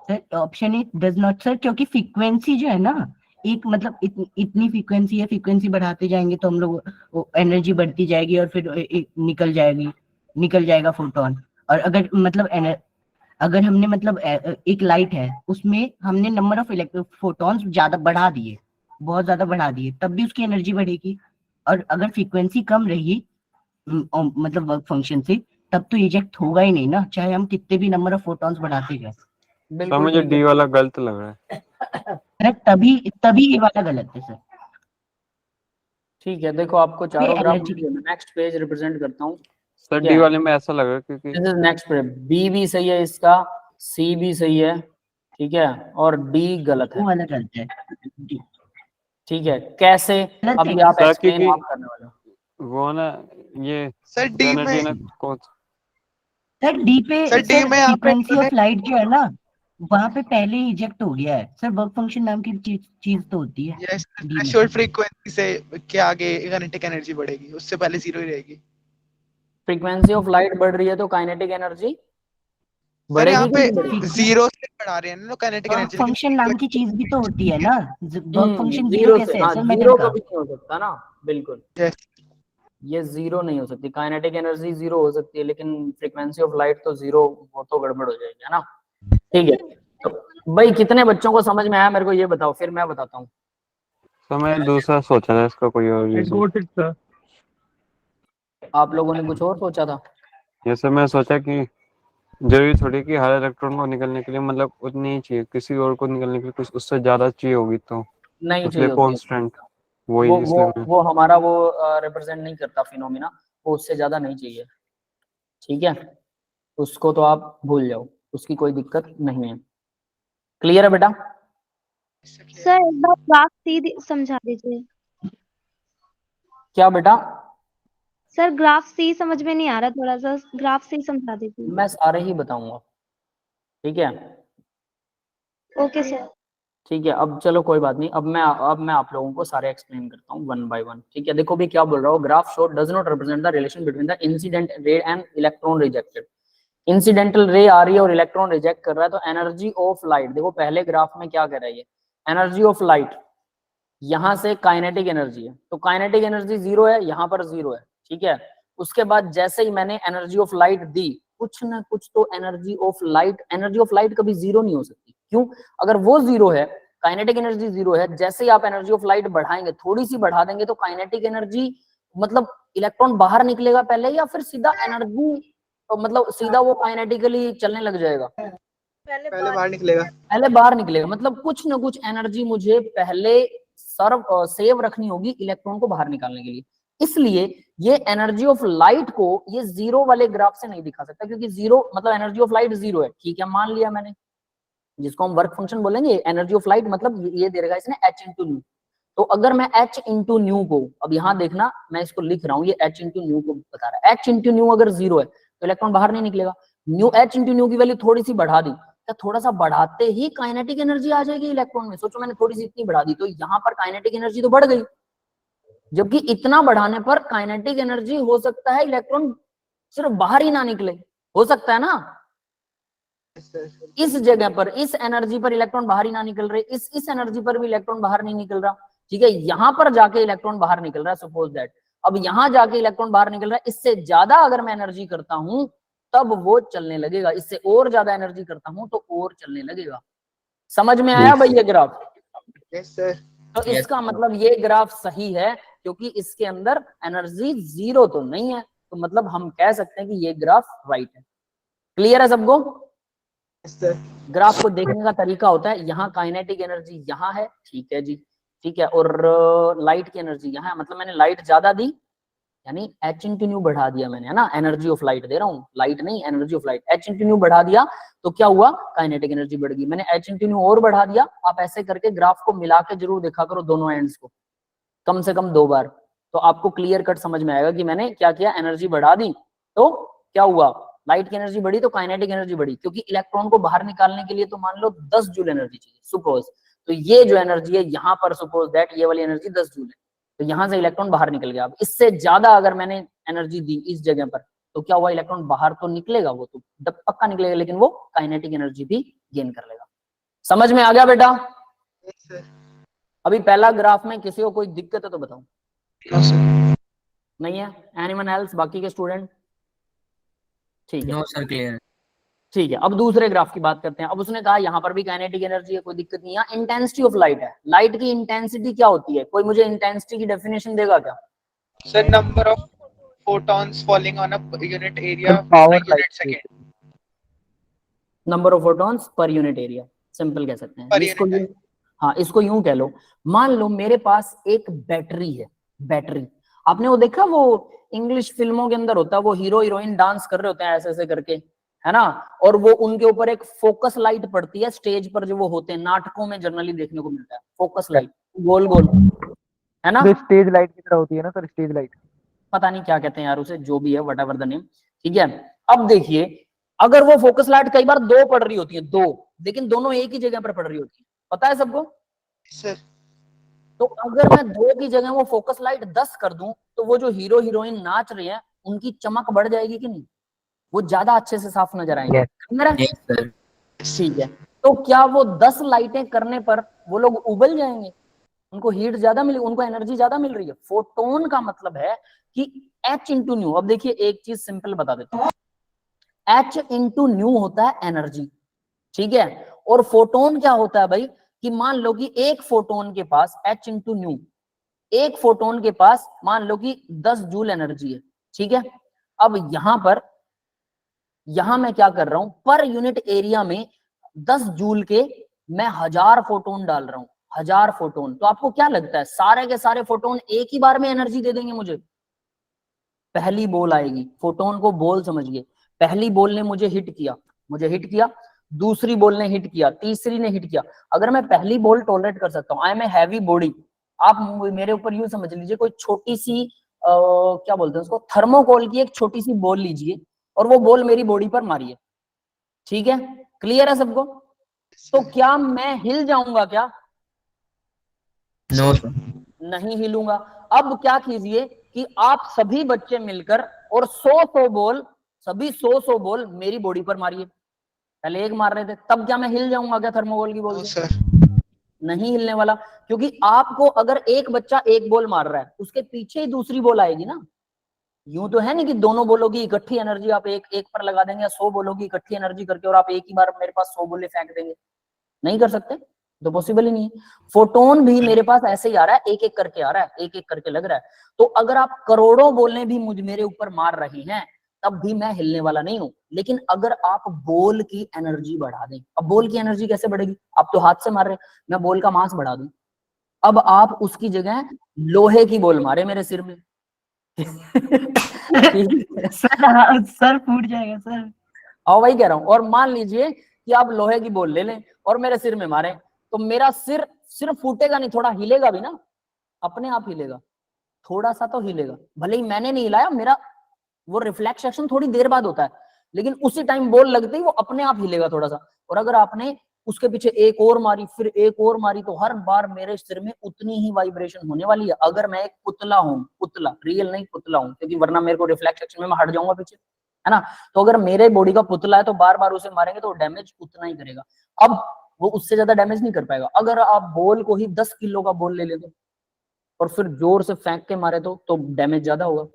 sir option A does not sir, क्योंकि फ्रीक्वेंसी जो है ना, एक मतलब इतनी फ्रीक्वेंसी है, फ्रीक्वेंसी बढ़ाते जाएंगे तो हम लोग एनर्जी बढ़ती जाएगी और फिर निकल जाएगा फोटोन। और अगर मतलब अगर हमने मतलब एक लाइट है उसमें हमने नंबर ऑफ फोटॉन्स ज्यादा बढ़ा दिए, बहुत ज्यादा बढ़ा दिए, तब भी उसकी एनर्जी बढ़ेगी। और अगर फ्रीक्वेंसी कम रही मतलब वर्क फंक्शन से, तब तो इजेक्ट होगा ही नहीं ना, चाहे हम कितने भी नंबर ऑफ फोटॉन्स बढ़ाते जाए। सर मुझे डी वाला गलत लग रहा है। तभी ये वाला गलत है सर। ठीक है, देखो आपको चारों graph energy- next page represent करता हूँ। सर क्या डी है? वाले में ऐसा लग रहा है क्योंकि this is next page, B भी सही है इसका, सी भी सही है, ठीक है, और डी गलत है। वो वाला करते हैं ठीक है, कैसे? गलत अभी है। आप सर एक्सप्लेन क्योंकि आप करने वाले हो। वो ना ये सर डी एनर्जी में ना कौन सर डी पे सर डी सर में यहाँ पे फ्रीक्वेंसी ऑफ लाइट जो है ना वहां पे पहले ही इजेक्ट हो गया है सर। वर्क फंक्शन नाम की चीज तो होती है यस D में। थ्रेशोल्ड फ्रीक्वेंसी से के आगे काइनेटिक एनर्जी बढ़ेगी, उससे पहले जीरो ही रहेगी। फ्रीक्वेंसी ऑफ लाइट बढ़ रही है तो काइनेटिक एनर्जी सर यहाँ बढ़ेगी पे कि नहीं बढ़ेगी? जीरो से बढ़ा रहे हैं ना काइनेटिक वर्क एनर्जी, फंक्शन नाम की चीज भी तो होती है ना। वर्क फंक्शन जीरो जीरो से, कैसे है हाँ सर? मैंने जीरो कहा कभी नहीं हो सकता ना, बिल्कुल Yes. ये जीरो नहीं हो सकती, काइनेटिक एनर्जी जीरो हो सकती है लेकिन फ्रीक्वेंसी ऑफ लाइट तो जीरो, वो तो गड़बड़ हो जाएगी, है ना। ठीक है, तो भाई कितने बच्चों को समझ में आया मेरे को ये बताओ, फिर मैं बताता हूँ। तो मैं दूसरा सोचा था इसका कोई और I reason. got it, sir. आप लोगों ने कुछ और सोचा था? जैसे मैं सोचा कि जरूरी थोड़ी कि हर इलेक्ट्रॉन को निकलने के लिए मतलब उतनी ही चाहिए, किसी और को निकलने के लिए कुछ उससे ज्यादा चाहिए होगी तो नहीं उसलिए चाहिए होती है। कांस्टेंट वो वही इसलिए मैं वो हमारा वो रिप्रेजेंट नहीं करता फिनोमिना, वो उससे ज्यादा नहीं चाहिए, ठीक है, उसको तो आप भूल जाओ, उसकी कोई दिक्कत नहीं है। क्लियर है बेटा? सर एक बार ग्राफ सी समझा दीजिए। क्या बेटा? सर ग्राफ सी समझ में नहीं आ रहा, थोड़ा सा ग्राफ सी समझा दीजिए। मैं सारे ही बताऊंगा, ठीक है। Okay sir. ठीक है, अब चलो कोई बात नहीं, अब मैं आप लोगों को सारे एक्सप्लेन करता हूँ वन बाय वन, ठीक है। देखो भी क्या बोल रहा हूँ, graph show does not represent the relation between the incident ray and electron rejected. Incidental रे आ रही है और इलेक्ट्रॉन रिजेक्ट कर रहा है, तो एनर्जी ऑफ लाइट, देखो पहले ग्राफ में क्या कह रहा है, एनर्जी ऑफ लाइट यहां से काइनेटिक एनर्जी है, तो काइनेटिक एनर्जी जीरो है, यहाँ पर जीरो है, ठीक है। उसके बाद जैसे ही मैंने एनर्जी ऑफ लाइट दी, कुछ ना कुछ तो एनर्जी ऑफ लाइट कभी जीरो नहीं हो सकती, क्यों? अगर वो जीरो है, काइनेटिक एनर्जी जीरो है, जैसे ही आप एनर्जी ऑफ लाइट बढ़ाएंगे, थोड़ी सी बढ़ा देंगे, तो काइनेटिक एनर्जी मतलब इलेक्ट्रॉन बाहर निकलेगा पहले, या फिर सीधा एनर्जी मतलब सीधा वो काइनेटिकली चलने लग जाएगा? पहले बाहर निकलेगा। पहले बाहर निकलेगा, मतलब कुछ ना कुछ एनर्जी मुझे पहले सेव रखनी होगी इलेक्ट्रॉन को बाहर निकालने के लिए। इसलिए ये एनर्जी ऑफ लाइट को ये जीरो वाले ग्राफ से नहीं दिखा सकता, क्योंकि जीरो मतलब एनर्जी ऑफ लाइट जीरो है, ठीक है, मान लिया मैंने, जिसको हम वर्क फंक्शन बोलेंगे। एनर्जी ऑफ लाइट मतलब ये दे रखा है इसने h इंटू न्यू, तो अगर मैं h इंटू न्यू को, अब यहाँ देखना मैं इसको लिख रहा हूँ, ये h इंटू न्यू को बता रहा है, h इंटू न्यू अगर जीरो है तो इलेक्ट्रॉन बाहर नहीं निकलेगा। न्यू h इंटू न्यू की वैल्यू थोड़ी सी बढ़ा दी, क्या थोड़ा सा बढ़ाते ही काइनेटिक एनर्जी आ जाएगी इलेक्ट्रॉन में? सोचो मैंने थोड़ी सी इतनी बढ़ा दी, तो यहाँ पर काइनेटिक एनर्जी तो बढ़ गई, जबकि इतना बढ़ाने पर काइनेटिक एनर्जी हो सकता है इलेक्ट्रॉन सिर्फ बाहर ही ना निकले, हो सकता है ना। इस जगह पर इस एनर्जी पर इलेक्ट्रॉन बाहर ही ना निकल रहे, इस एनर्जी पर भी इलेक्ट्रॉन बाहर नहीं निकल रहा, ठीक है। यहां पर जाके इलेक्ट्रॉन बाहर निकल रहा है, सपोज दैट अब यहां जाके इलेक्ट्रॉन बाहर निकल रहा है, इससे ज्यादा अगर मैं एनर्जी करता हूं तब वो चलने लगेगा, इससे और ज्यादा एनर्जी करता हूं तो और चलने लगेगा। समझ में आया भाई ये ग्राफ? Yes sir. तो इसका मतलब ये ग्राफ सही है, क्योंकि इसके अंदर एनर्जी जीरो तो नहीं है, तो मतलब हम कह सकते हैं कि ये ग्राफ राइट है। क्लियर है सबको? ग्राफ को देखने का तरीका होता है, यहाँ काइनेटिक एनर्जी यहाँ है, ठीक है जी, ठीक है, और लाइट की एनर्जी यहाँ है, मतलब मैंने लाइट ज्यादा दी, यानी h इंटू न्यू बढ़ा दिया मैंने, है ना, एनर्जी ऑफ लाइट दे रहा हूँ, लाइट नहीं energy of light, h into new बढ़ा दिया तो क्या हुआ, काइनेटिक एनर्जी बढ़ गई। मैंने h इंटू न्यू और बढ़ा दिया, आप ऐसे करके ग्राफ को मिला के जरूर देखा करो दोनों एंड्स को, कम से कम 2 बार, तो आपको क्लियर कट समझ में आएगा कि मैंने क्या किया, एनर्जी बढ़ा दी तो क्या हुआ, लाइट की एनर्जी बढ़ी तो काइनेटिक एनर्जी बढ़ी, क्योंकि इलेक्ट्रॉन को बाहर निकालने के लिए तो मान लो 10 जूल एनर्जी चाहिए सपोज, तो ये जो एनर्जी है यहाँ पर सपोज दैट ये वाली एनर्जी 10 जूल है, तो यहाँ से इलेक्ट्रॉन बाहर निकल गया। अब इससे ज्यादा अगर मैंने एनर्जी दी इस जगह पर, तो क्या हुआ, इलेक्ट्रॉन बाहर तो निकलेगा, वो तो पक्का निकलेगा, लेकिन वो काइनेटिक एनर्जी भी गेन कर लेगा। समझ में आ गया बेटा? अभी पहला ग्राफ में किसी को कोई दिक्कत है तो बताओ। नहीं है? एनीवन एल्स, बाकी के स्टूडेंट? ठीक है, नो सर क्लियर। ठीक है, अब दूसरे ग्राफ की बात करते हैं। अब उसने कहा यहाँ पर भी काइनेटिक एनर्जी है, कोई दिक्कत नहीं है। इंटेंसिटी ऑफ लाइट है, लाइट की इंटेंसिटी क्या होती है, कोई मुझे इंटेंसिटी की डेफिनेशन देगा क्या? Sir number of photons falling on a unit area Power per unit second. Number of photons per unit area, simple कह सकते हैं Per इसको unit यूं, हाँ इसको यूं कह लो, मान लो मेरे पास एक बैटरी है, बैटरी। आपने वो देखा, वो इंग्लिश फिल्मों के अंदर होता है, वो हीरो हीरोइन डांस कर रहे होते हैं ऐसे ऐसे करके, है ना, और वो उनके ऊपर एक फोकस लाइट पड़ती है स्टेज पर, जो वो होते हैं नाटकों में जनरली देखने को मिलता है, फोकस लाइट गोल गोल, है ना। जो स्टेज लाइट की तरह होती है ना सर, स्टेज लाइट। पता नहीं क्या कहते हैं यार उसे, जो भी है वट एवर द नेम, ठीक है। अब देखिए, अगर वो फोकस लाइट कई बार दो पड़ रही होती है, दो, लेकिन दोनों एक ही जगह पर पड़ रही होती है, पता है सबको। सर तो अगर मैं दो की जगह वो फोकस लाइट 10 कर दूं, तो वो जो हीरो हीरोइन नाच रहे हैं उनकी चमक बढ़ जाएगी कि नहीं, वो ज्यादा अच्छे से साफ नजर आएंगे। Yes sir. ठीक है, तो क्या वो 10 लाइटें करने पर वो लोग उबल जाएंगे, उनको हीट ज्यादा मिली, उनको एनर्जी ज्यादा मिल रही है। फोटोन का मतलब है कि H इंटू न्यू, अब देखिए एक चीज सिंपल बता देता हूं, H इंटू न्यू होता है एनर्जी, ठीक है। और फोटोन क्या होता है भाई, कि मान लो कि एक फोटोन के पास H इंटू न्यू, एक फोटोन के पास मान लो कि 10 जूल एनर्जी है, ठीक है। अब यहां मैं क्या कर रहा हूं, पर यूनिट एरिया में 10 जूल के मैं 1000 फोटोन डाल रहा हूं, 1000 फोटोन। तो आपको क्या लगता है सारे के सारे फोटोन एक ही बार में एनर्जी दे देंगे मुझे? पहली बॉल आएगी, फोटोन को बॉल समझिए, पहली बॉल ने मुझे हिट किया, दूसरी बॉल ने हिट किया, तीसरी ने हिट किया। अगर मैं पहली बॉल टॉलरेट कर सकता हूं, I am a heavy body, आप मेरे ऊपर यूं समझ लीजिए, कोई छोटी सी क्या बोलते हैं उसको, थर्मोकोल की एक छोटी सी बॉल लीजिए और वो बॉल मेरी बॉडी पर मारिए, ठीक है, क्लियर है सबको। तो क्या मैं हिल जाऊंगा क्या? No sir. नहीं हिलूंगा। अब क्या कीजिए कि आप सभी बच्चे मिलकर और 100 बॉल, सभी 100 बॉल मेरी बॉडी पर मारिए। पहले एक मार रहे थे, तब क्या मैं हिल जाऊंगा क्या थर्मोकोल की बॉल नो से? सर। नहीं हिलने वाला, क्योंकि आपको अगर एक बच्चा एक बॉल मार रहा है, उसके पीछे ही दूसरी बॉल आएगी ना। यूं तो है नहीं कि दोनों बोलों की इकट्ठी एनर्जी आप एक एक पर लगा देंगे, या 100 बोलों की इकट्ठी एनर्जी करके और आप एक ही बार मेरे पास 100 बोले फेंक देंगे, नहीं कर सकते, तो पॉसिबल ही नहीं है। फोटोन भी मेरे पास ऐसे ही आ रहा है, एक एक करके आ रहा है, एक एक करके लग रहा है। तो अगर आप करोड़ों बोलने भी मुझ मेरे ऊपर मार रहे हैं, तब भी मैं हिलने वाला नहीं हूं। लेकिन अगर आप बॉल की एनर्जी बढ़ा दें, अब बॉल की एनर्जी कैसे बढ़ेगी, आप तो हाथ से मार रहे हैं, मैं बॉल का मास बढ़ा दूं, अब आप उसकी जगह लोहे की बॉल मारे मेरे सिर में ठीक है, सर हाँ, सर फूट जाएगा सर। और वही कह रहा हूं, और मान लीजिए कि आप लोहे की बॉल ले लें और मेरे सिर में मारें, तो मेरा सिर सिर्फ फूटेगा नहीं, थोड़ा हिलेगा भी ना, अपने आप हिलेगा, थोड़ा सा तो हिलेगा, भले ही मैंने नहीं हिलाया, मेरा वो रिफ्लेक्स एक्शन थोड़ी देर बाद होता है, लेकिन उसी टाइम बॉल लगते ही वो अपने आप हिलेगा थोड़ा सा। और अगर आपने उसके पीछे एक और मारी, फिर एक और मारी, तो हर बार मेरे सिर में उतनी ही वाइब्रेशन होने वाली है। अगर मैं एक पुतला हूं, पुतला रियल नहीं, पुतला हूं, क्योंकि वरना मेरे को रिफ्लेक्स एक्शन में मैं हट जाऊंगा पीछे, है ना। तो अगर मेरे बॉडी का पुतला है, तो बार बार उसे मारेंगे तो डैमेज उतना ही करेगा। अब वो उससे ज्यादा डैमेज नहीं कर पाएगा। अगर आप बॉल को ही 10 किलो का बॉल ले लेते और फिर जोर से फेंक के मारे तो डैमेज ज्यादा होगा।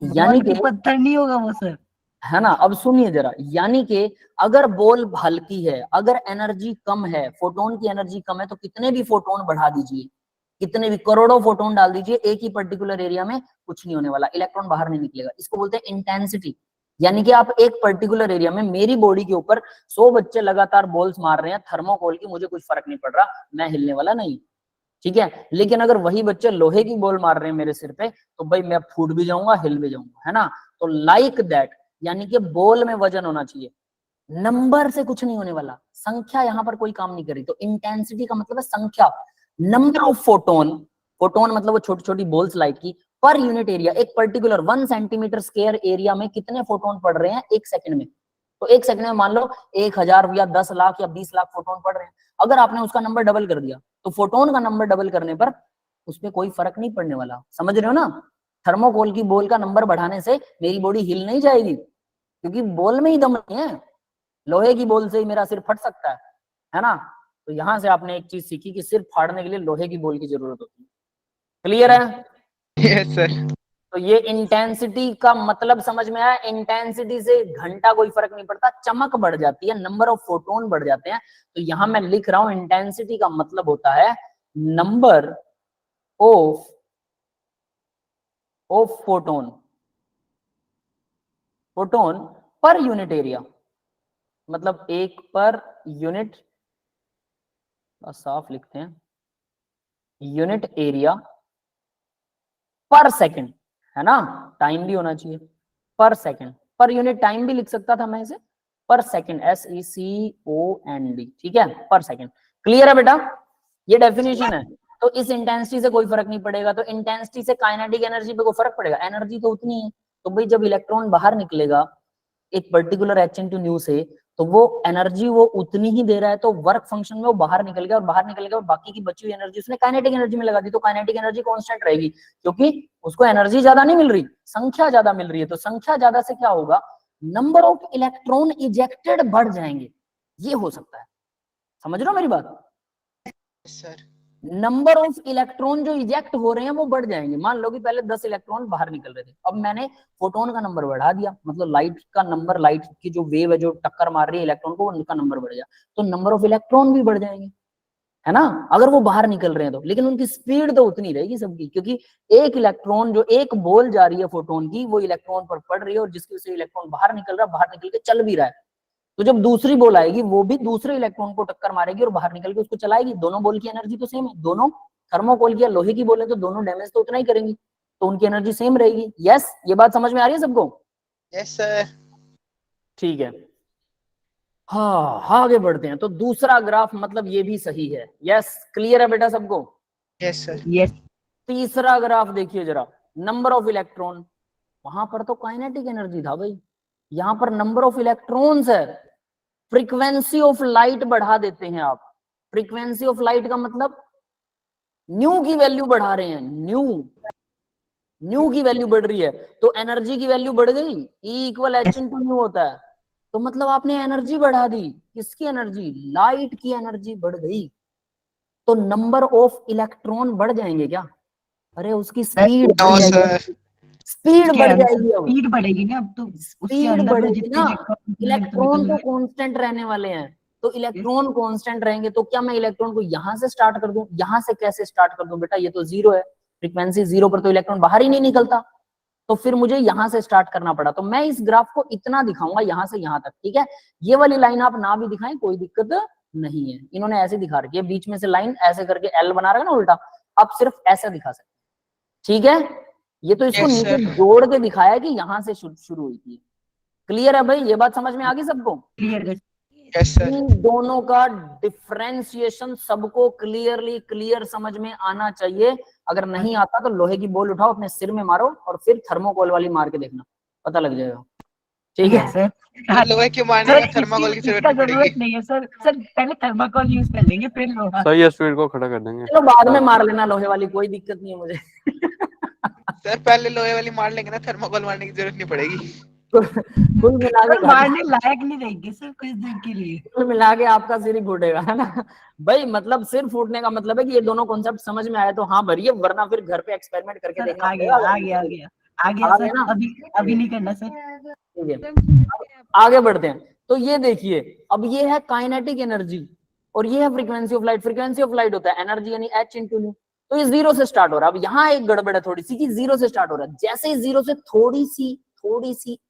यानी बॉल भी कि, पत्थर नहीं होगा वो सर। है ना, अब सुनिए जरा, यानी कि अगर बॉल हल्की है, अगर एनर्जी कम है, फोटोन की एनर्जी कम है, तो कितने भी फोटोन बढ़ा दीजिए, कितने भी करोड़ों फोटोन डाल दीजिए, एक ही पर्टिकुलर एरिया में कुछ नहीं होने वाला, इलेक्ट्रॉन बाहर नहीं निकलेगा। इसको बोलते हैं इंटेंसिटी। यानी कि आप एक पर्टिकुलर एरिया में, मेरी बॉडी के ऊपर 100 बच्चे लगातार बॉल्स मार रहे हैं थर्मोकोल की, मुझे कुछ फर्क नहीं पड़ रहा, मैं हिलने वाला नहीं, ठीक है। लेकिन अगर वही बच्चे लोहे की बॉल मार रहे हैं मेरे सिर पे, तो भाई मैं फूट भी जाऊंगा, हिल भी जाऊंगा, है ना। तो लाइक दैट, यानी कि बॉल में वजन होना चाहिए, नंबर से कुछ नहीं होने वाला, संख्या यहां पर कोई काम नहीं करी। तो इंटेंसिटी का मतलब है संख्या, नंबर ऑफ फोटोन, फोटोन मतलब वो छोटी छोटी बॉल्स लाइट की, पर यूनिट एरिया, एक पर्टिकुलर 1 सेंटीमीटर स्क्वायर एरिया में कितने फोटोन पड़ रहे हैं एक सेकंड में। तो एक सेकंड में मान लो 1000 या 10 लाख या 20 लाख फोटोन पड़ रहे हैं। अगर आपने उसका नंबर डबल कर दिया, तो फोटोन का नंबर डबल करने पर उसमें कोई फर्क नहीं पड़ने वाला, समझ रहे हो ना। थर्मोकोल की बॉल का नंबर बढ़ाने से मेरी बॉडी हिल नहीं जाएगी, क्योंकि बॉल में ही दम नहीं है, लोहे की बॉल से ही मेरा सिर फट सकता है ना। तो यहां से आपने एक चीज सीखी कि सिर फाड़ने के लिए लोहे की बॉल की जरूरत होती है। क्लियर है? Yes sir. तो ये इंटेंसिटी का मतलब समझ में आया। इंटेंसिटी से घंटा कोई फर्क नहीं पड़ता, चमक बढ़ जाती है, नंबर ऑफ फोटोन बढ़ जाते हैं। तो यहां मैं लिख रहा हूं इंटेंसिटी का मतलब होता है number of photon, photon per unit area, मतलब एक पर यूनिट, साफ लिखते हैं, यूनिट एरिया पर सेकंड, है ना, टाइम भी होना चाहिए पर सेकंड, पर यूनिट टाइम भी लिख सकता था मैं इसे, पर सेकंड, SECOND, ठीक है, पर सेकंड। क्लियर है बेटा, ये डेफिनेशन है। तो इस इंटेंसिटी से कोई फर्क नहीं पड़ेगा, तो इंटेंसिटी से काइनेटिक एनर्जी पे कोई फर्क पड़ेगा? एनर्जी तो उतनी है। तो भाई जब इलेक्ट्रॉन बाहर निकलेगा एक पर्टिकुलर h/nu से, तो वो एनर्जी वो उतनी ही दे रहा है, तो वर्क फंक्शन में वो बाहर निकल गया, और बाहर निकल गया और बाकी की बची हुई एनर्जी उसने काइनेटिक एनर्जी में लगा दी, तो काइनेटिक एनर्जी कांस्टेंट रहेगी, क्योंकि उसको एनर्जी ज्यादा नहीं मिल रही, संख्या ज्यादा मिल रही है। तो संख्या ज्यादा से क्या होगा, नंबर ऑफ इलेक्ट्रॉन इजेक्टेड बढ़ जाएंगे, ये हो सकता है। समझ रहे हो मेरी बात? सर नंबर ऑफ इलेक्ट्रॉन जो इजेक्ट हो रहे हैं वो बढ़ जाएंगे। मान लो कि पहले 10 इलेक्ट्रॉन बाहर निकल रहे थे, अब मैंने फोटोन का नंबर बढ़ा दिया, मतलब लाइट का नंबर, लाइट की जो वेव है जो टक्कर मार रही है इलेक्ट्रॉन को, उनका नंबर बढ़ गया, तो नंबर ऑफ इलेक्ट्रॉन भी बढ़ जाएंगे, है ना, अगर वो बाहर निकल रहे हैं तो। लेकिन उनकी स्पीड तो उतनी रहेगी सबकी, क्योंकि एक इलेक्ट्रॉन जो एक बॉल जा रही है फोटोन की, वो इलेक्ट्रॉन पर पड़ रही है, और जिसकी वजह से इलेक्ट्रॉन बाहर निकल रहा है, बाहर निकल के चल भी रहा है। तो जब दूसरी बॉल आएगी वो भी दूसरे इलेक्ट्रॉन को टक्कर मारेगी और बाहर निकल के उसको चलाएगी। दोनों बॉल की एनर्जी तो सेम है, दोनों थर्मोकोल की या लोहे की बॉल है, तो दोनों डैमेज तो उतना ही करेंगी, तो उनकी एनर्जी सेम रहेगी। यस, ये बात समझ में आ रही है सबको? Yes sir. ठीक है, हाँ आगे बढ़ते हैं। तो दूसरा ग्राफ मतलब ये भी सही है। यस, क्लियर है बेटा सबको? Yes sir. यस तीसरा ग्राफ देखिए जरा, नंबर ऑफ इलेक्ट्रॉन, वहां पर तो काइनेटिक एनर्जी था भाई, यहां पर नंबर ऑफ इलेक्ट्रॉन्स है। फ्रीक्वेंसी ऑफ लाइट बढ़ा देते हैं आप, फ्रीक्वेंसी ऑफ लाइट का मतलब न्यू की वैल्यू बढ़ा रहे हैं, न्यू की वैल्यू बढ़ रही है, तो एनर्जी की वैल्यू बढ़ गई, E = h/न्यू होता है, तो मतलब आपने एनर्जी बढ़ा दी। किसकी एनर्जी? लाइट की एनर्जी बढ़ गई, तो नंबर ऑफ इलेक्ट्रॉन बढ़ जाएंगे क्या? अरे उसकी स्पीड नो बढ़ सर। जाएगी, स्पीड बढ़ जाएगी, अब स्पीड बढ़ेगी ना, अब तो उसके स्पीड अंदर में बढ़ेगी जितने ना। इलेक्ट्रॉन इलेक्ट्रॉन तो कांस्टेंट रहने वाले हैं, तो इलेक्ट्रॉन कांस्टेंट रहेंगे, तो क्या मैं इलेक्ट्रॉन को यहां से स्टार्ट कर दूं? यहां से कैसे स्टार्ट कर दूं बेटा, ये तो जीरो है, फ्रीक्वेंसी जीरो पर तो इलेक्ट्रॉन बाहर ही नहीं निकलता, तो फिर मुझे यहां से स्टार्ट करना पड़ा। तो मैं इस ग्राफ को इतना दिखाऊंगा यहां से यहां तक, ठीक है? ये वाली लाइन आप ना भी दिखाएं कोई दिक्कत नहीं है, इन्होंने ऐसे दिखा रखी है, बीच में से लाइन ऐसे करके L बना रहा है ना उल्टा, आप सिर्फ ऐसे दिखा सकते, ठीक है? ये तो इसको Yes, नीचे sir. जोड़ के दिखाया कि यहां से शुरू हुई थी। क्लियर है भाई, ये बात समझ में आ गई सबको? क्लियर है। Yes sir. इन दोनों का डिफरेंशिएशन सबको क्लियर समझ में आना चाहिए। अगर नहीं आता तो लोहे की बॉल उठाओ, अपने सिर में मारो, और फिर थर्मोकोल वाली मार के देखना, पता लग जाएगा, ठीक है? सर लोहे की मारने में थर्माकोल की इसका जरूरत नहीं जरूरत पड़ेगी। नहीं है सर, सर पहले थर्माकोल यूज कर लेंगे फिर लोहा। सही है, स्पीड को खड़ा कर देंगे। चलो बाद में मार लेना लोहे वाली, कोई दिक्कत नहीं है मुझे। सर पहले लोहे वाली मार लेंगे ना, थर्माकोल मारने की जरूरत नहीं पड़ेगी। कुल मिला के सर मारने लायक नहीं रहेंगे सर कुछ देर के लिए। कुल मिला के आपका सिर ही फूटेगा, है ना भाई? मतलब सिर फूटने का मतलब है कि ये दोनों कॉन्सेप्ट समझ में आए तो हाँ भरिए, वरना फिर घर पे एक्सपेरिमेंट करके सर देखना आ गया पड़ेगा। आ गया आ गया आ गया आ सर, गया ना? अभी नहीं करना सर। ठीक है, आगे बढ़ते हैं। तो ये देखिए, अब ये है काइनेटिक एनर्जी और ये है frequency of light. Frequency of light होता है एनर्जी यानी h/न्यू, तो ये जीरो से स्टार्ट हो रहा है। अब यहाँ एक गड़बड़ है थोड़ी सी कि जीरो से स्टार्ट हो रहा है, जैसे ही जीरो से थोड़ी सी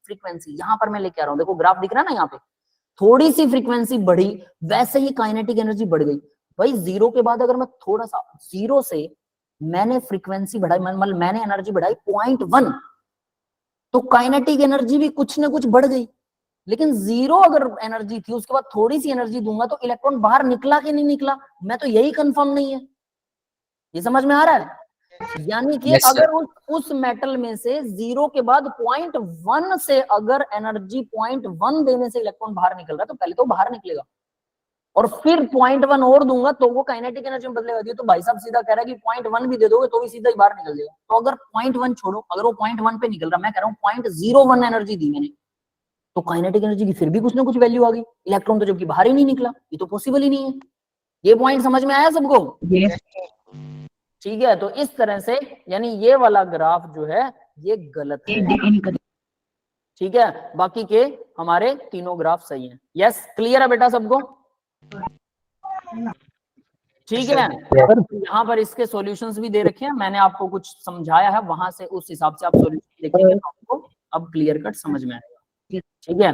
फ्रीक्वेंसी यहाँ पर मैं लेके आ रहा हूँ, देखो ग्राफ दिख रहा है ना, यहाँ पे थोड़ी सी फ्रीक्वेंसी बढ़ी, वैसे ही काइनेटिक एनर्जी बढ़ गई। भाई जीरो के बाद अगर मैं थोड़ा सा, जीरो से मैंने फ्रीक्वेंसी बढ़ाई, मतलब मैंने एनर्जी बढ़ाई 0.1, तो काइनेटिक एनर्जी भी कुछ ना कुछ बढ़ गई। लेकिन जीरो अगर एनर्जी थी, उसके बाद थोड़ी सी एनर्जी दूंगा तो इलेक्ट्रॉन बाहर निकला कि नहीं निकला, मैं तो यही कंफर्म नहीं है। ये समझ में आ रहा है? यानी कि Yes, sir. अगर उस मेटल में से जीरो के बाद 0.1 से अगर एनर्जी 0.1 देने से इलेक्ट्रॉन बाहर निकल रहा है, तो पहले तो बाहर निकलेगा, और फिर 0.1 और दूंगा तो वो काइनेटिक एनर्जी में बदलेगा। ये तो भाई साहब सीधा कह रहा है कि 0.1 भी दे दोगे तो भी सीधा ही बाहर निकल जाएगा। तो अगर 0.1 छोड़ो, अगर वो 0.1 पे निकल रहा, मैं कह रहा हूँ 0.01 एनर्जी दी मैंने, तो काइनेटिक एनर्जी की फिर भी कुछ ना कुछ वैल्यू आ गई, इलेक्ट्रॉन तो जबकि बाहर ही नहीं निकला, ये तो पॉसिबल ही नहीं है। ये पॉइंट समझ में आया सबको? यस ठीक है, तो इस तरह से यानी ये वाला ग्राफ जो है ये गलत है, ठीक है? बाकी के हमारे तीनों ग्राफ सही हैं। यस, क्लियर है बेटा सबको? ठीक है, यहाँ पर इसके सॉल्यूशंस भी दे रखे हैं, मैंने आपको कुछ समझाया है, वहां से उस हिसाब से आप सॉल्यूशन देखेंगे तो आपको अब क्लियर कट समझ में आएगा। ठीक है,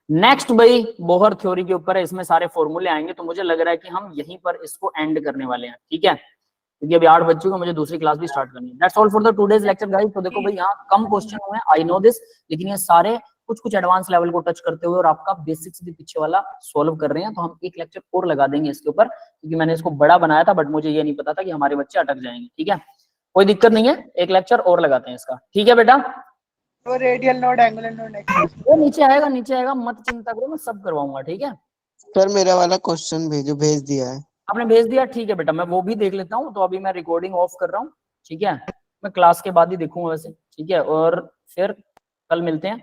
नेक्स्ट भाई बोहर थ्योरी के ऊपर है, इसमें सारे फॉर्मूले आएंगे, तो मुझे लग रहा है कि हम यहीं पर इसको एंड करने वाले हैं। ठीक है, क्योंकि अभी 8 बज चुके हैं, मुझे दूसरी क्लास भी स्टार्ट करनी है। That's all for the today's lecture guys. तो देखो भाई यहाँ कम क्वेश्चन हुए, आई नो दिस, लेकिन ये सारे कुछ एडवांस लेवल को टच करते हुए और आपका बेसिक्स भी पीछे वाला सॉल्व कर रहे हैं। तो हम एक लेक्चर और लगा देंगे इसके ऊपर, क्योंकि मैंने इसको बड़ा बनाया था, बट मुझे ये नहीं पता था कि हमारे बच्चे अटक जाएंगे। ठीक है, कोई दिक्कत नहीं है, एक लेक्चर और लगाते हैं इसका। ठीक है बेटा, वो रेडियल नोड, एंगुलर नोड, वो नीचे आएगा, नीचे आएगा, मत चिंता करो, मैं सब करवाऊंगा। ठीक है, सर मेरा वाला क्वेश्चन भेज दिया है आपने भेज दिया, ठीक है बेटा, मैं वो भी देख लेता हूँ। तो अभी मैं रिकॉर्डिंग ऑफ कर रहा हूँ, ठीक है, मैं क्लास के बाद ही देखूंगा वैसे। ठीक है, और फिर कल मिलते हैं।